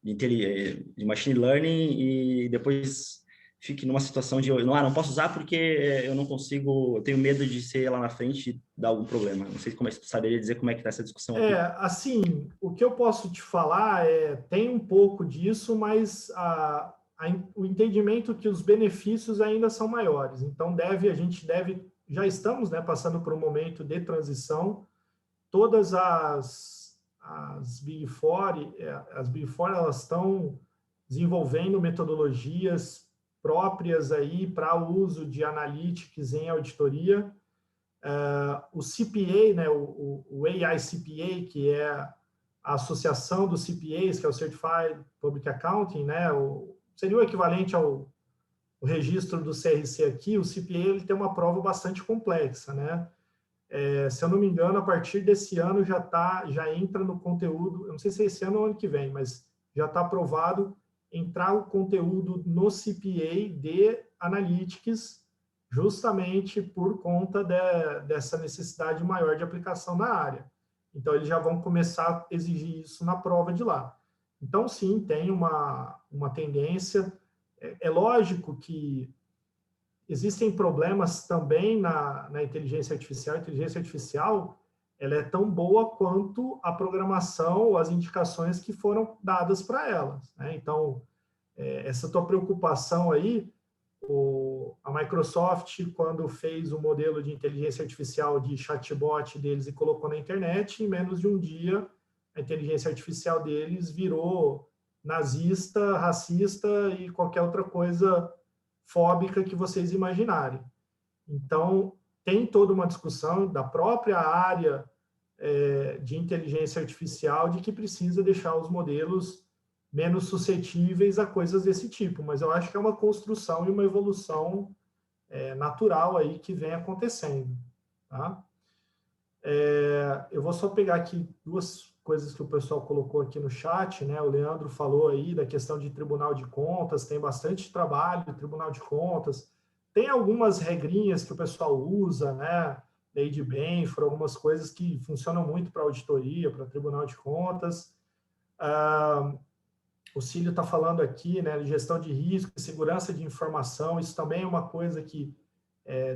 de machine learning e depois fique numa situação de, não posso usar porque eu não consigo, eu tenho medo de ser lá na frente e dar algum problema. Não sei como é que você saberia dizer como é que está essa discussão aqui. Assim, o que eu posso te falar tem um pouco disso, mas o entendimento que os benefícios ainda são maiores. Então, já estamos, né, passando por um momento de transição. Todas as Big Four, elas estão desenvolvendo metodologias próprias aí para o uso de analytics em auditoria. O CPA, né, o AICPA, que é a associação dos CPAs, que é o Certified Public Accounting, né, seria o equivalente ao registro do CRC aqui. O CPA ele tem uma prova bastante complexa, né? Se eu não me engano, a partir desse ano já entra no conteúdo, eu não sei se é esse ano ou ano que vem, mas já está aprovado entrar o conteúdo no CPA de Analytics, justamente por conta dessa necessidade maior de aplicação na área. Então, eles já vão começar a exigir isso na prova de lá. Então, sim, tem uma tendência. É lógico que existem problemas também na inteligência artificial. A inteligência artificial ela é tão boa quanto a programação ou as indicações que foram dadas para elas, né? Então, essa tua preocupação aí, a Microsoft, quando fez o modelo de inteligência artificial de chatbot deles e colocou na internet, em menos de um dia, a inteligência artificial deles virou nazista, racista e qualquer outra coisa fóbica que vocês imaginarem. Então, tem toda uma discussão da própria área de inteligência artificial de que precisa deixar os modelos menos suscetíveis a coisas desse tipo, mas eu acho que é uma construção e uma evolução natural aí que vem acontecendo, tá? Eu vou só pegar aqui duas coisas que o pessoal colocou aqui no chat, né? O Leandro falou aí da questão de Tribunal de Contas, tem bastante trabalho no Tribunal de Contas, tem algumas regrinhas que o pessoal usa, né? Lei de Benford, algumas coisas que funcionam muito para auditoria, para Tribunal de Contas. O Cílio está falando aqui, né, de gestão de risco e segurança de informação, isso também é uma coisa que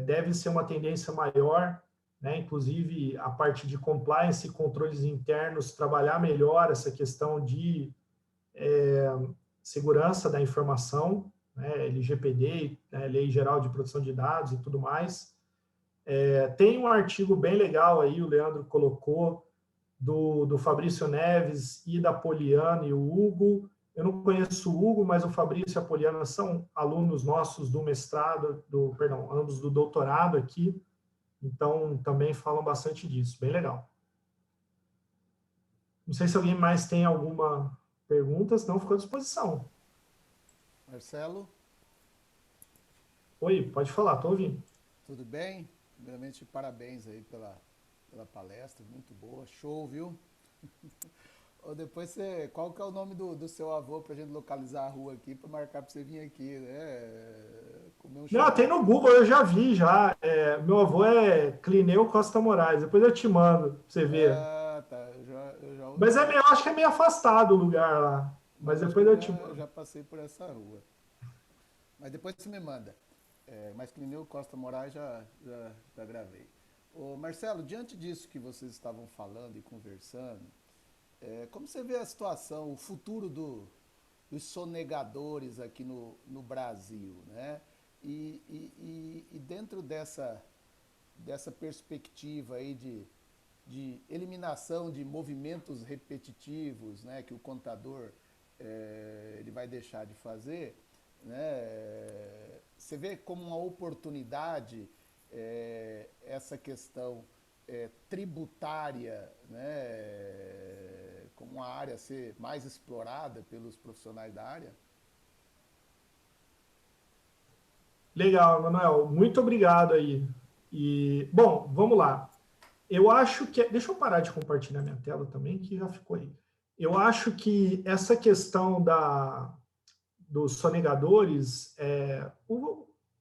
deve ser uma tendência maior, né, inclusive a parte de compliance e controles internos, trabalhar melhor essa questão de segurança da informação, né, LGPD, né, Lei Geral de Proteção de Dados e tudo mais. Tem um artigo bem legal aí, o Leandro colocou, do Fabrício Neves e da Poliana e o Hugo. Eu não conheço o Hugo, mas o Fabrício e a Poliana são alunos nossos do mestrado, ambos do doutorado aqui, então também falam bastante disso, bem legal. Não sei se alguém mais tem alguma pergunta, senão ficou à disposição. Marcelo? Oi, pode falar, estou ouvindo. Tudo bem? Primeiramente, parabéns aí pela palestra, muito boa, show, viu? Depois qual que é o nome do seu avô para a gente localizar a rua aqui, para marcar para você vir aqui, né? Não, tem no Google, eu já vi, já. Meu avô é Clineu Costa Moraes, depois eu te mando para você ver. Ah, tá, eu já Mas eu acho que é meio afastado o lugar lá, mas depois eu te mando. Eu já passei por essa rua. Mas depois você me manda. Mas Clineu Costa Moraes já gravei. Ô, Marcelo, diante disso que vocês estavam falando e conversando, como você vê a situação, o futuro dos sonegadores aqui no Brasil, né? E dentro dessa perspectiva aí de eliminação de movimentos repetitivos, né, que o contador ele vai deixar de fazer, né? Você vê como uma oportunidade essa questão tributária, né, como uma área a ser mais explorada pelos profissionais da área? Legal, Manuel, muito obrigado aí. Bom, vamos lá. Eu acho que... Deixa eu parar de compartilhar minha tela também, que já ficou aí. Eu acho que essa questão dos sonegadores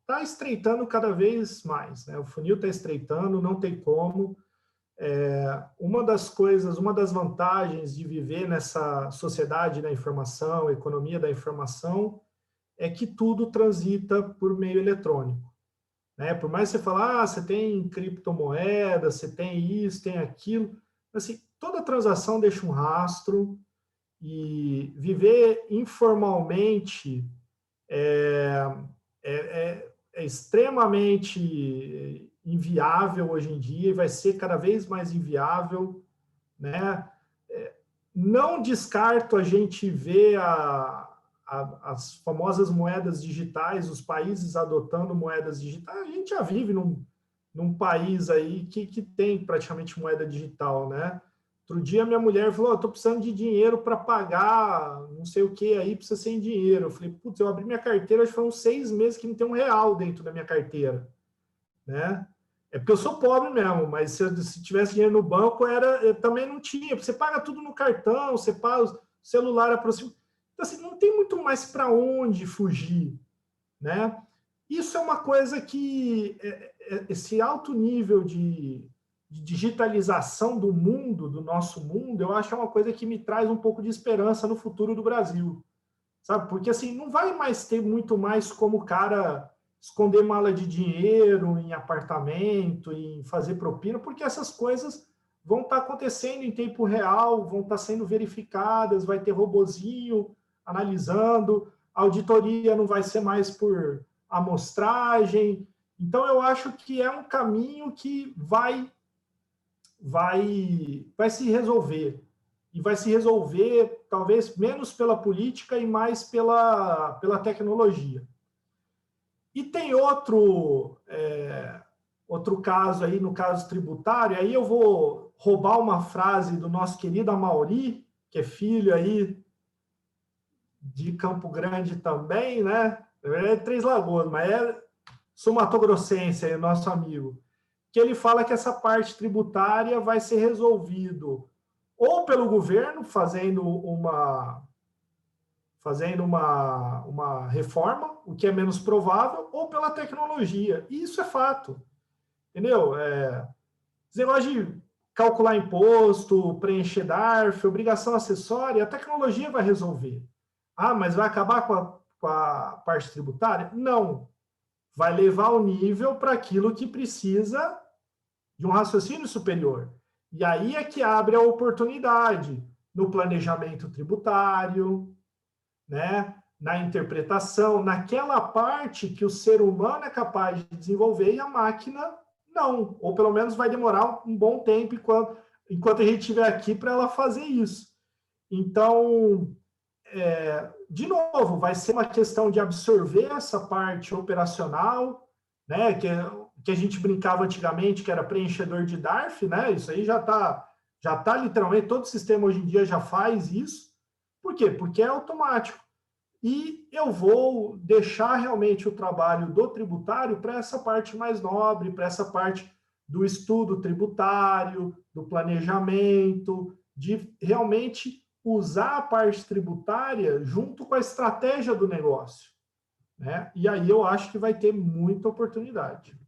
está estreitando cada vez mais, né? O funil está estreitando, não tem como. Uma das vantagens de viver nessa sociedade da informação, economia da informação, é que tudo transita por meio eletrônico. Né? Por mais que você fale, você tem criptomoeda, você tem isso, tem aquilo, assim, toda transação deixa um rastro, e viver informalmente é extremamente inviável hoje em dia e vai ser cada vez mais inviável, né? Não descarto a gente ver as famosas moedas digitais, os países adotando moedas digitais. A gente já vive num país aí que tem praticamente moeda digital, né? Outro dia minha mulher falou, estou precisando de dinheiro para pagar não sei o que aí, precisa ser em dinheiro. Eu falei, putz, eu abri minha carteira, acho que foram 6 meses que não tem R$1 dentro da minha carteira, né? É porque eu sou pobre mesmo, mas se tivesse dinheiro no banco, eu também não tinha. Você paga tudo no cartão, você paga o celular aproxima. Então, assim, não tem muito mais para onde fugir, né? Isso é uma coisa que esse alto nível de digitalização do mundo, do nosso mundo, eu acho que é uma coisa que me traz um pouco de esperança no futuro do Brasil, sabe? Porque, assim, não vai mais ter muito mais como o cara esconder mala de dinheiro em apartamento, em fazer propina, porque essas coisas vão estar acontecendo em tempo real, vão estar sendo verificadas, vai ter robozinho analisando, a auditoria não vai ser mais por amostragem. Então, eu acho que é um caminho que vai se resolver. E vai se resolver, talvez, menos pela política e mais pela tecnologia. E tem outro caso aí, no caso tributário, aí eu vou roubar uma frase do nosso querido Amaury, que é filho aí de Campo Grande também, né? É Três Lagoas, mas é sul-mato-grossense, é nosso amigo, que ele fala que essa parte tributária vai ser resolvido ou pelo governo fazendo uma reforma, o que é menos provável, ou pela tecnologia. E isso é fato. Entendeu? Esse negócio de calcular imposto, preencher DARF, obrigação acessória, a tecnologia vai resolver. Mas vai acabar com a parte tributária? Não. Vai levar o nível para aquilo que precisa de um raciocínio superior. E aí é que abre a oportunidade no planejamento tributário, né? Na interpretação, naquela parte que o ser humano é capaz de desenvolver e a máquina não. Ou pelo menos vai demorar um bom tempo enquanto a gente estiver aqui para ela fazer isso. Então, de novo, vai ser uma questão de absorver essa parte operacional, né? Que a gente brincava antigamente, que era preenchedor de DARF, né? Isso aí já tá literalmente, todo sistema hoje em dia já faz isso. Por quê? Porque é automático. E eu vou deixar realmente o trabalho do tributário para essa parte mais nobre, para essa parte do estudo tributário, do planejamento, de realmente usar a parte tributária junto com a estratégia do negócio, né? E aí eu acho que vai ter muita oportunidade.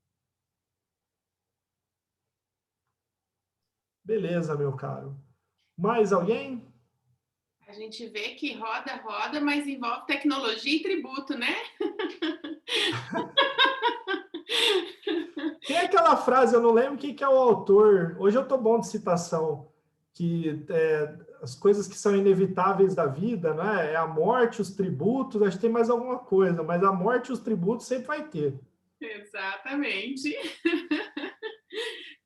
Beleza, meu caro. Mais alguém? A gente vê que roda, mas envolve tecnologia e tributo, né? Tem aquela frase, eu não lembro quem que é o autor, hoje eu estou bom de citação, que as coisas que são inevitáveis da vida, né? É a morte, os tributos, acho que tem mais alguma coisa, mas a morte e os tributos sempre vai ter. Exatamente.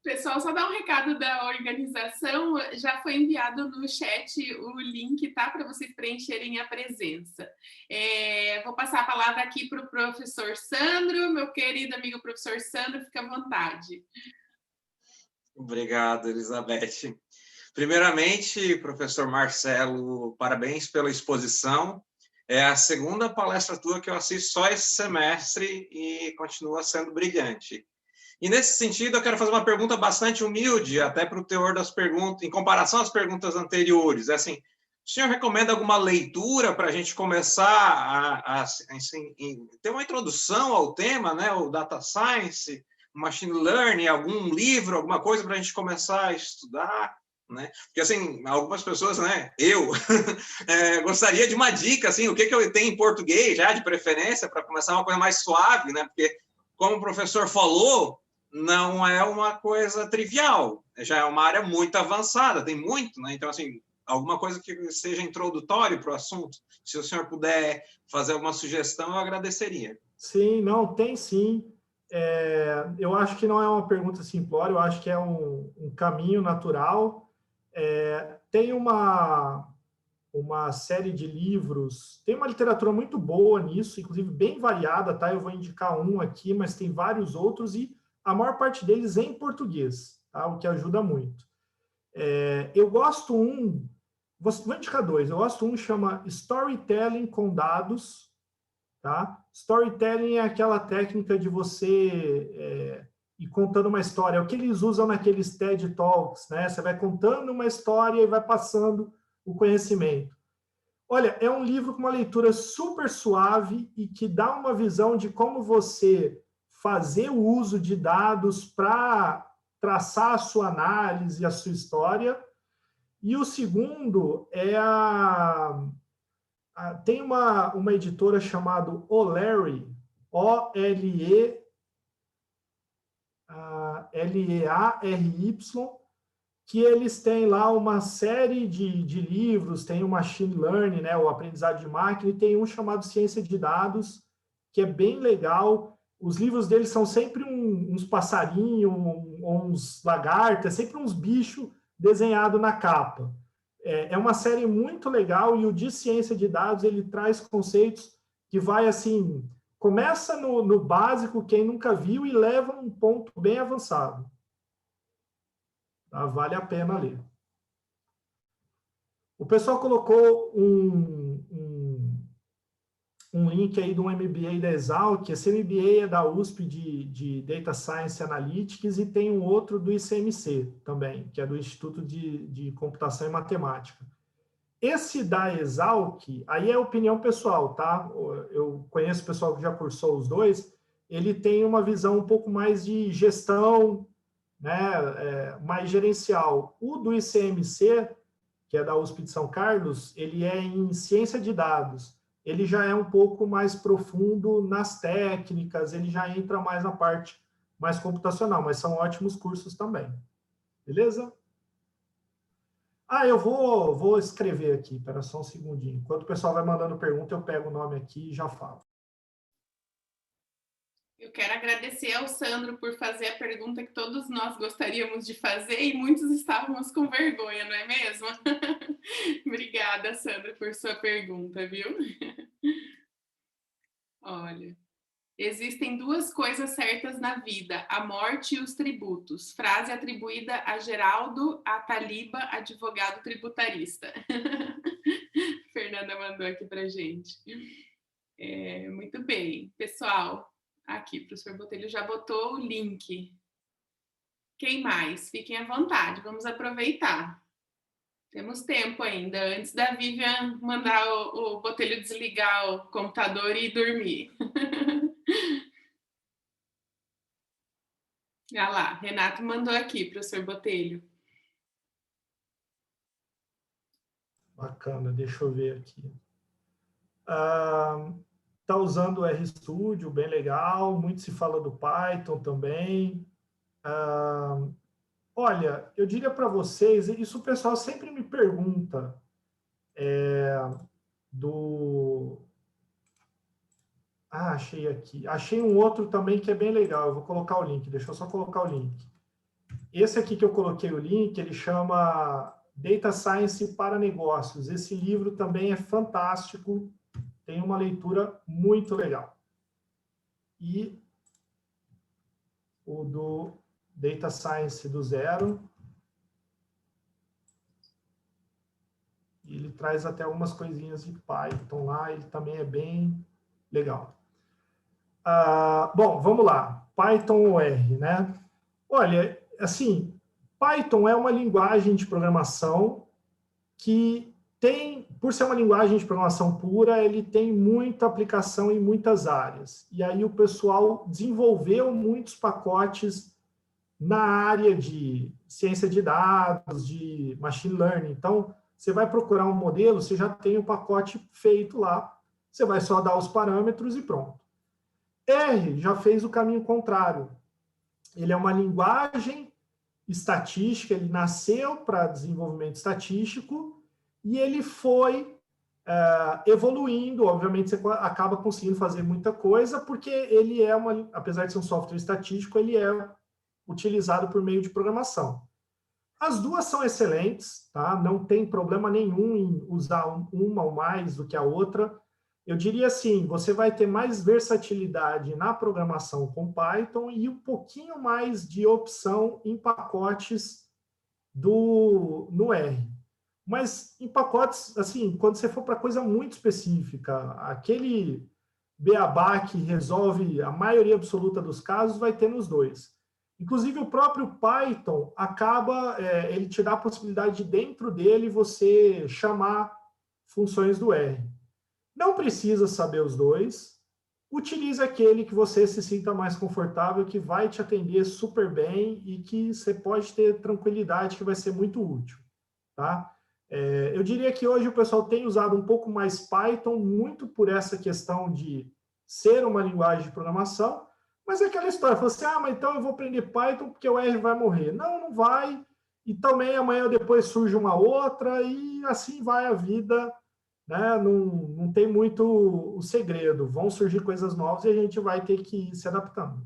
Pessoal, só dar um recado da organização, já foi enviado no chat o link, tá? Para vocês preencherem a presença. Vou passar a palavra aqui para o professor Sandro, meu querido amigo professor Sandro, fica à vontade. Obrigado, Elizabeth. Primeiramente, professor Marcelo, parabéns pela exposição. É a segunda palestra tua que eu assisto só esse semestre e continua sendo brilhante. E, nesse sentido, eu quero fazer uma pergunta bastante humilde, até para o teor das perguntas, em comparação às perguntas anteriores. Assim, o senhor recomenda alguma leitura para a gente começar assim, ter uma introdução ao tema, né? O Data Science, Machine Learning, algum livro, alguma coisa para a gente começar a estudar? né? Porque, assim, algumas pessoas, né, eu gostaria de uma dica, assim, o que eu tenho em português já, de preferência, para começar uma coisa mais suave, né? Porque, como o professor falou, não é uma coisa trivial, já é uma área muito avançada, tem muito, né? Então, assim, alguma coisa que seja introdutório para o assunto, se o senhor puder fazer alguma sugestão, eu agradeceria. Sim, não, tem sim. Eu acho que não é uma pergunta simplória, eu acho que é um caminho natural. Tem uma série de livros, tem uma literatura muito boa nisso, inclusive bem variada, tá? Eu vou indicar um aqui, mas tem vários outros, e a maior parte deles é em português, tá? O que ajuda muito. Eu gosto vou indicar dois, eu gosto chama Storytelling com Dados, tá? Storytelling é aquela técnica de você ir contando uma história, é o que eles usam naqueles TED Talks, né? Você vai contando uma história e vai passando o conhecimento. Olha, é um livro com uma leitura super suave e que dá uma visão de como você fazer o uso de dados para traçar a sua análise, a sua história. E o segundo tem uma editora chamada O'Leary, Oleary, que eles têm lá uma série de livros, tem o Machine Learning, né, o aprendizado de máquina, e tem um chamado Ciência de Dados, que é bem legal. Os livros deles são sempre uns passarinhos, uns lagartas, sempre uns bichos desenhados na capa. É uma série muito legal, e o de Ciência de Dados, ele traz conceitos que vai assim, começa no básico, quem nunca viu, e leva a um ponto bem avançado. Tá? Vale a pena ler. O pessoal colocou um link aí de um MBA da Exalc. Esse MBA é da USP de Data Science Analytics, e tem um outro do ICMC também, que é do Instituto de Computação e Matemática. Esse da Exalc, aí é opinião pessoal, tá? Eu conheço o pessoal que já cursou os dois, ele tem uma visão um pouco mais de gestão, né, mais gerencial. O do ICMC, que é da USP de São Carlos, ele é em ciência de dados. Ele já é um pouco mais profundo nas técnicas, ele já entra mais na parte mais computacional, mas são ótimos cursos também. Beleza? Eu vou escrever aqui, espera só um segundinho. Enquanto o pessoal vai mandando pergunta, eu pego o nome aqui e já falo. Eu quero agradecer ao Sandro por fazer a pergunta que todos nós gostaríamos de fazer e muitos estávamos com vergonha, não é mesmo? Obrigada, Sandro, por sua pergunta, viu? Olha, existem duas coisas certas na vida, a morte e os tributos. Frase atribuída a Geraldo Ataliba, advogado tributarista. Fernanda mandou aqui pra gente. Muito bem, pessoal. Aqui, o professor Botelho já botou o link. Quem mais? Fiquem à vontade, vamos aproveitar. Temos tempo ainda, antes da Vivian mandar o Botelho desligar o computador e dormir. Olha lá, Renato mandou aqui, professor Botelho. Bacana, deixa eu ver aqui. Está usando o RStudio, bem legal. Muito se fala do Python também. Olha, eu diria para vocês, isso o pessoal sempre me pergunta, achei aqui. Achei um outro também que é bem legal. Eu vou colocar o link, deixa eu só colocar o link. Esse aqui que eu coloquei o link, ele chama Data Science para Negócios. Esse livro também é fantástico. Tem uma leitura muito legal. E o do Data Science do Zero. Ele traz até algumas coisinhas de Python lá, ele também é bem legal. Bom, vamos lá. Python ou R, né? Olha, assim, Python é uma linguagem de programação que tem, por ser uma linguagem de programação pura, ele tem muita aplicação em muitas áreas. E aí o pessoal desenvolveu muitos pacotes na área de ciência de dados, de machine learning. Então, você vai procurar um modelo, você já tem o pacote feito lá, você vai só dar os parâmetros e pronto. R já fez o caminho contrário. Ele é uma linguagem estatística, ele nasceu para desenvolvimento estatístico e ele foi evoluindo. Obviamente, você acaba conseguindo fazer muita coisa, porque ele é apesar de ser um software estatístico, ele é utilizado por meio de programação. As duas são excelentes, tá? Não tem problema nenhum em usar uma ou mais do que a outra. Eu diria assim, você vai ter mais versatilidade na programação com Python e um pouquinho mais de opção em pacotes no R. Mas em pacotes, assim, quando você for para coisa muito específica, aquele beabá que resolve a maioria absoluta dos casos vai ter nos dois. Inclusive, o próprio Python ele te dá a possibilidade de, dentro dele, você chamar funções do R. Não precisa saber os dois. Utilize aquele que você se sinta mais confortável, que vai te atender super bem e que você pode ter tranquilidade, que vai ser muito útil. Tá? Eu diria que hoje o pessoal tem usado um pouco mais Python, muito por essa questão de ser uma linguagem de programação, mas é aquela história, fala assim, mas então eu vou aprender Python porque o R vai morrer. Não, não vai, e também amanhã ou depois surge uma outra, e assim vai a vida, né? Não tem muito o segredo, vão surgir coisas novas e a gente vai ter que ir se adaptando.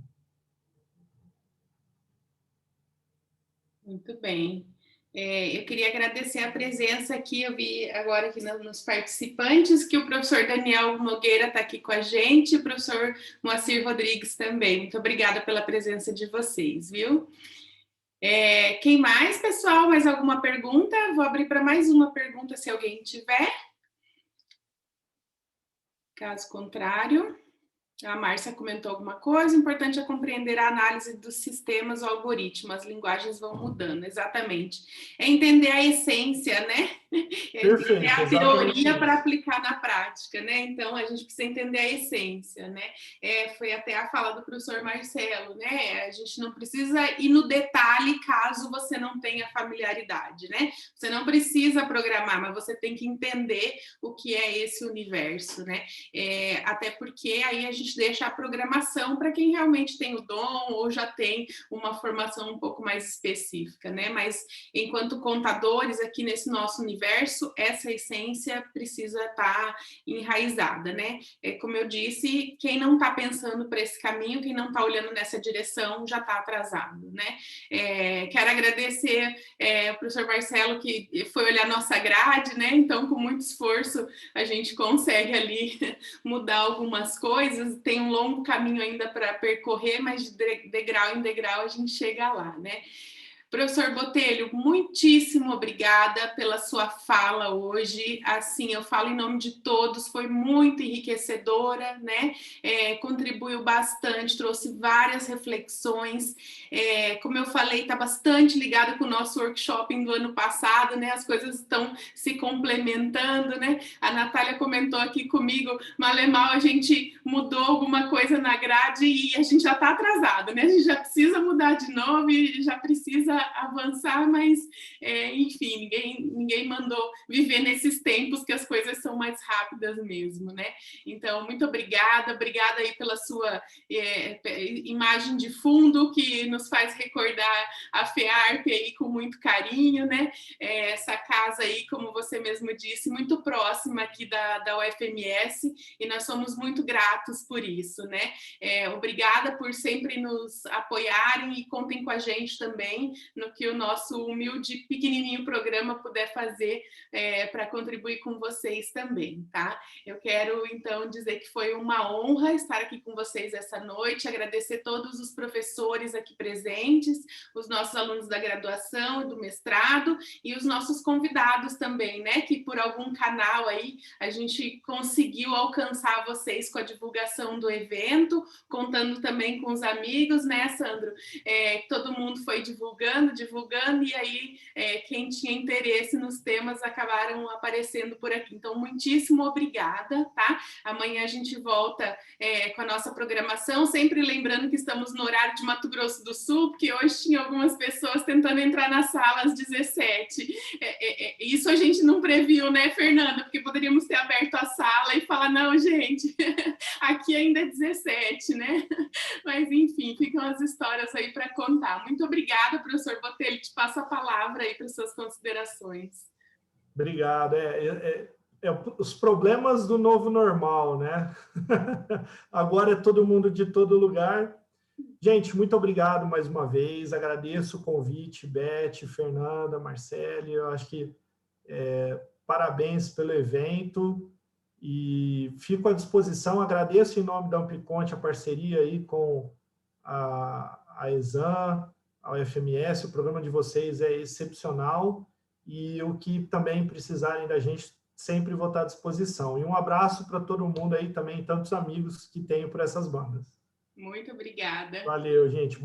Muito bem. Eu queria agradecer a presença aqui, eu vi agora aqui nos participantes, que o professor Daniel Nogueira está aqui com a gente, e o professor Moacir Rodrigues também. Muito obrigada pela presença de vocês, viu? Quem mais, pessoal? Mais alguma pergunta? Vou abrir para mais uma pergunta, se alguém tiver. Caso contrário... A Márcia comentou alguma coisa, o importante é compreender a análise dos sistemas ou algoritmos, as linguagens vão mudando, exatamente. É entender a essência, né? É entender a teoria para aplicar na prática, né? Então, a gente precisa entender a essência, né? Foi até a fala do professor Marcelo, né? A gente não precisa ir no detalhe caso você não tenha familiaridade, né? Você não precisa programar, mas você tem que entender o que é esse universo, né? Até porque aí a gente deixa a programação para quem realmente tem o dom ou já tem uma formação um pouco mais específica, né? Mas enquanto contadores aqui nesse nosso universo, essa essência precisa estar enraizada, né? Como eu disse, quem não está pensando para esse caminho, quem não está olhando nessa direção, já está atrasado, né? Quero agradecer ao professor Marcelo, que foi olhar nossa grade, né? Então, com muito esforço, a gente consegue ali mudar algumas coisas, tem um longo caminho ainda para percorrer, mas de degrau em degrau a gente chega lá, né? Professor Botelho, muitíssimo obrigada pela sua fala hoje. Assim, eu falo em nome de todos, foi muito enriquecedora, né? Contribuiu bastante, trouxe várias reflexões. Como eu falei, está bastante ligada com o nosso workshop do ano passado, né? As coisas estão se complementando, né? A Natália comentou aqui comigo, mal é mal, a gente mudou alguma coisa na grade e a gente já está atrasado, né? A gente já precisa mudar de novo e já precisa avançar, mas enfim, ninguém mandou viver nesses tempos que as coisas são mais rápidas mesmo, né? Então, muito obrigada aí pela sua imagem de fundo, que nos faz recordar a FEARP aí com muito carinho, né? Essa casa aí, como você mesmo disse, muito próxima aqui da UFMS, e nós somos muito gratos por isso, né? Obrigada por sempre nos apoiarem e contem com a gente também no que o nosso humilde, pequenininho programa puder fazer para contribuir com vocês também, tá? Eu quero, então, dizer que foi uma honra estar aqui com vocês essa noite, agradecer todos os professores aqui presentes, os nossos alunos da graduação e do mestrado, e os nossos convidados também, né? Que por algum canal aí a gente conseguiu alcançar vocês com a divulgação do evento, contando também com os amigos amigos, né, Sandro? Todo mundo foi divulgando, e aí quem tinha interesse nos temas acabaram aparecendo por aqui. Então, muitíssimo obrigada, tá? Amanhã a gente volta com a nossa programação, sempre lembrando que estamos no horário de Mato Grosso do Sul, porque hoje tinha algumas pessoas tentando entrar na sala às 17. Isso a gente não previu, né, Fernanda? Porque poderíamos ter aberto a sala e falar, não, gente, aqui ainda é 17, né? Mas, enfim, ficam as histórias aí para contar. Muito obrigada, professor Botelho. Te passo a palavra aí para suas considerações. Obrigado. Os problemas do novo normal, né? Agora é todo mundo de todo lugar. Gente, muito obrigado mais uma vez. Agradeço o convite, Beth, Fernanda, Marcele. Eu acho que parabéns pelo evento e fico à disposição. Agradeço em nome da Ampliconte a parceria aí com a Exam, a UFMS. O programa de vocês é excepcional e o que também precisarem da gente, sempre vou estar à disposição. E um abraço para todo mundo aí também, tantos amigos que tenho por essas bandas. Muito obrigada. Valeu, gente.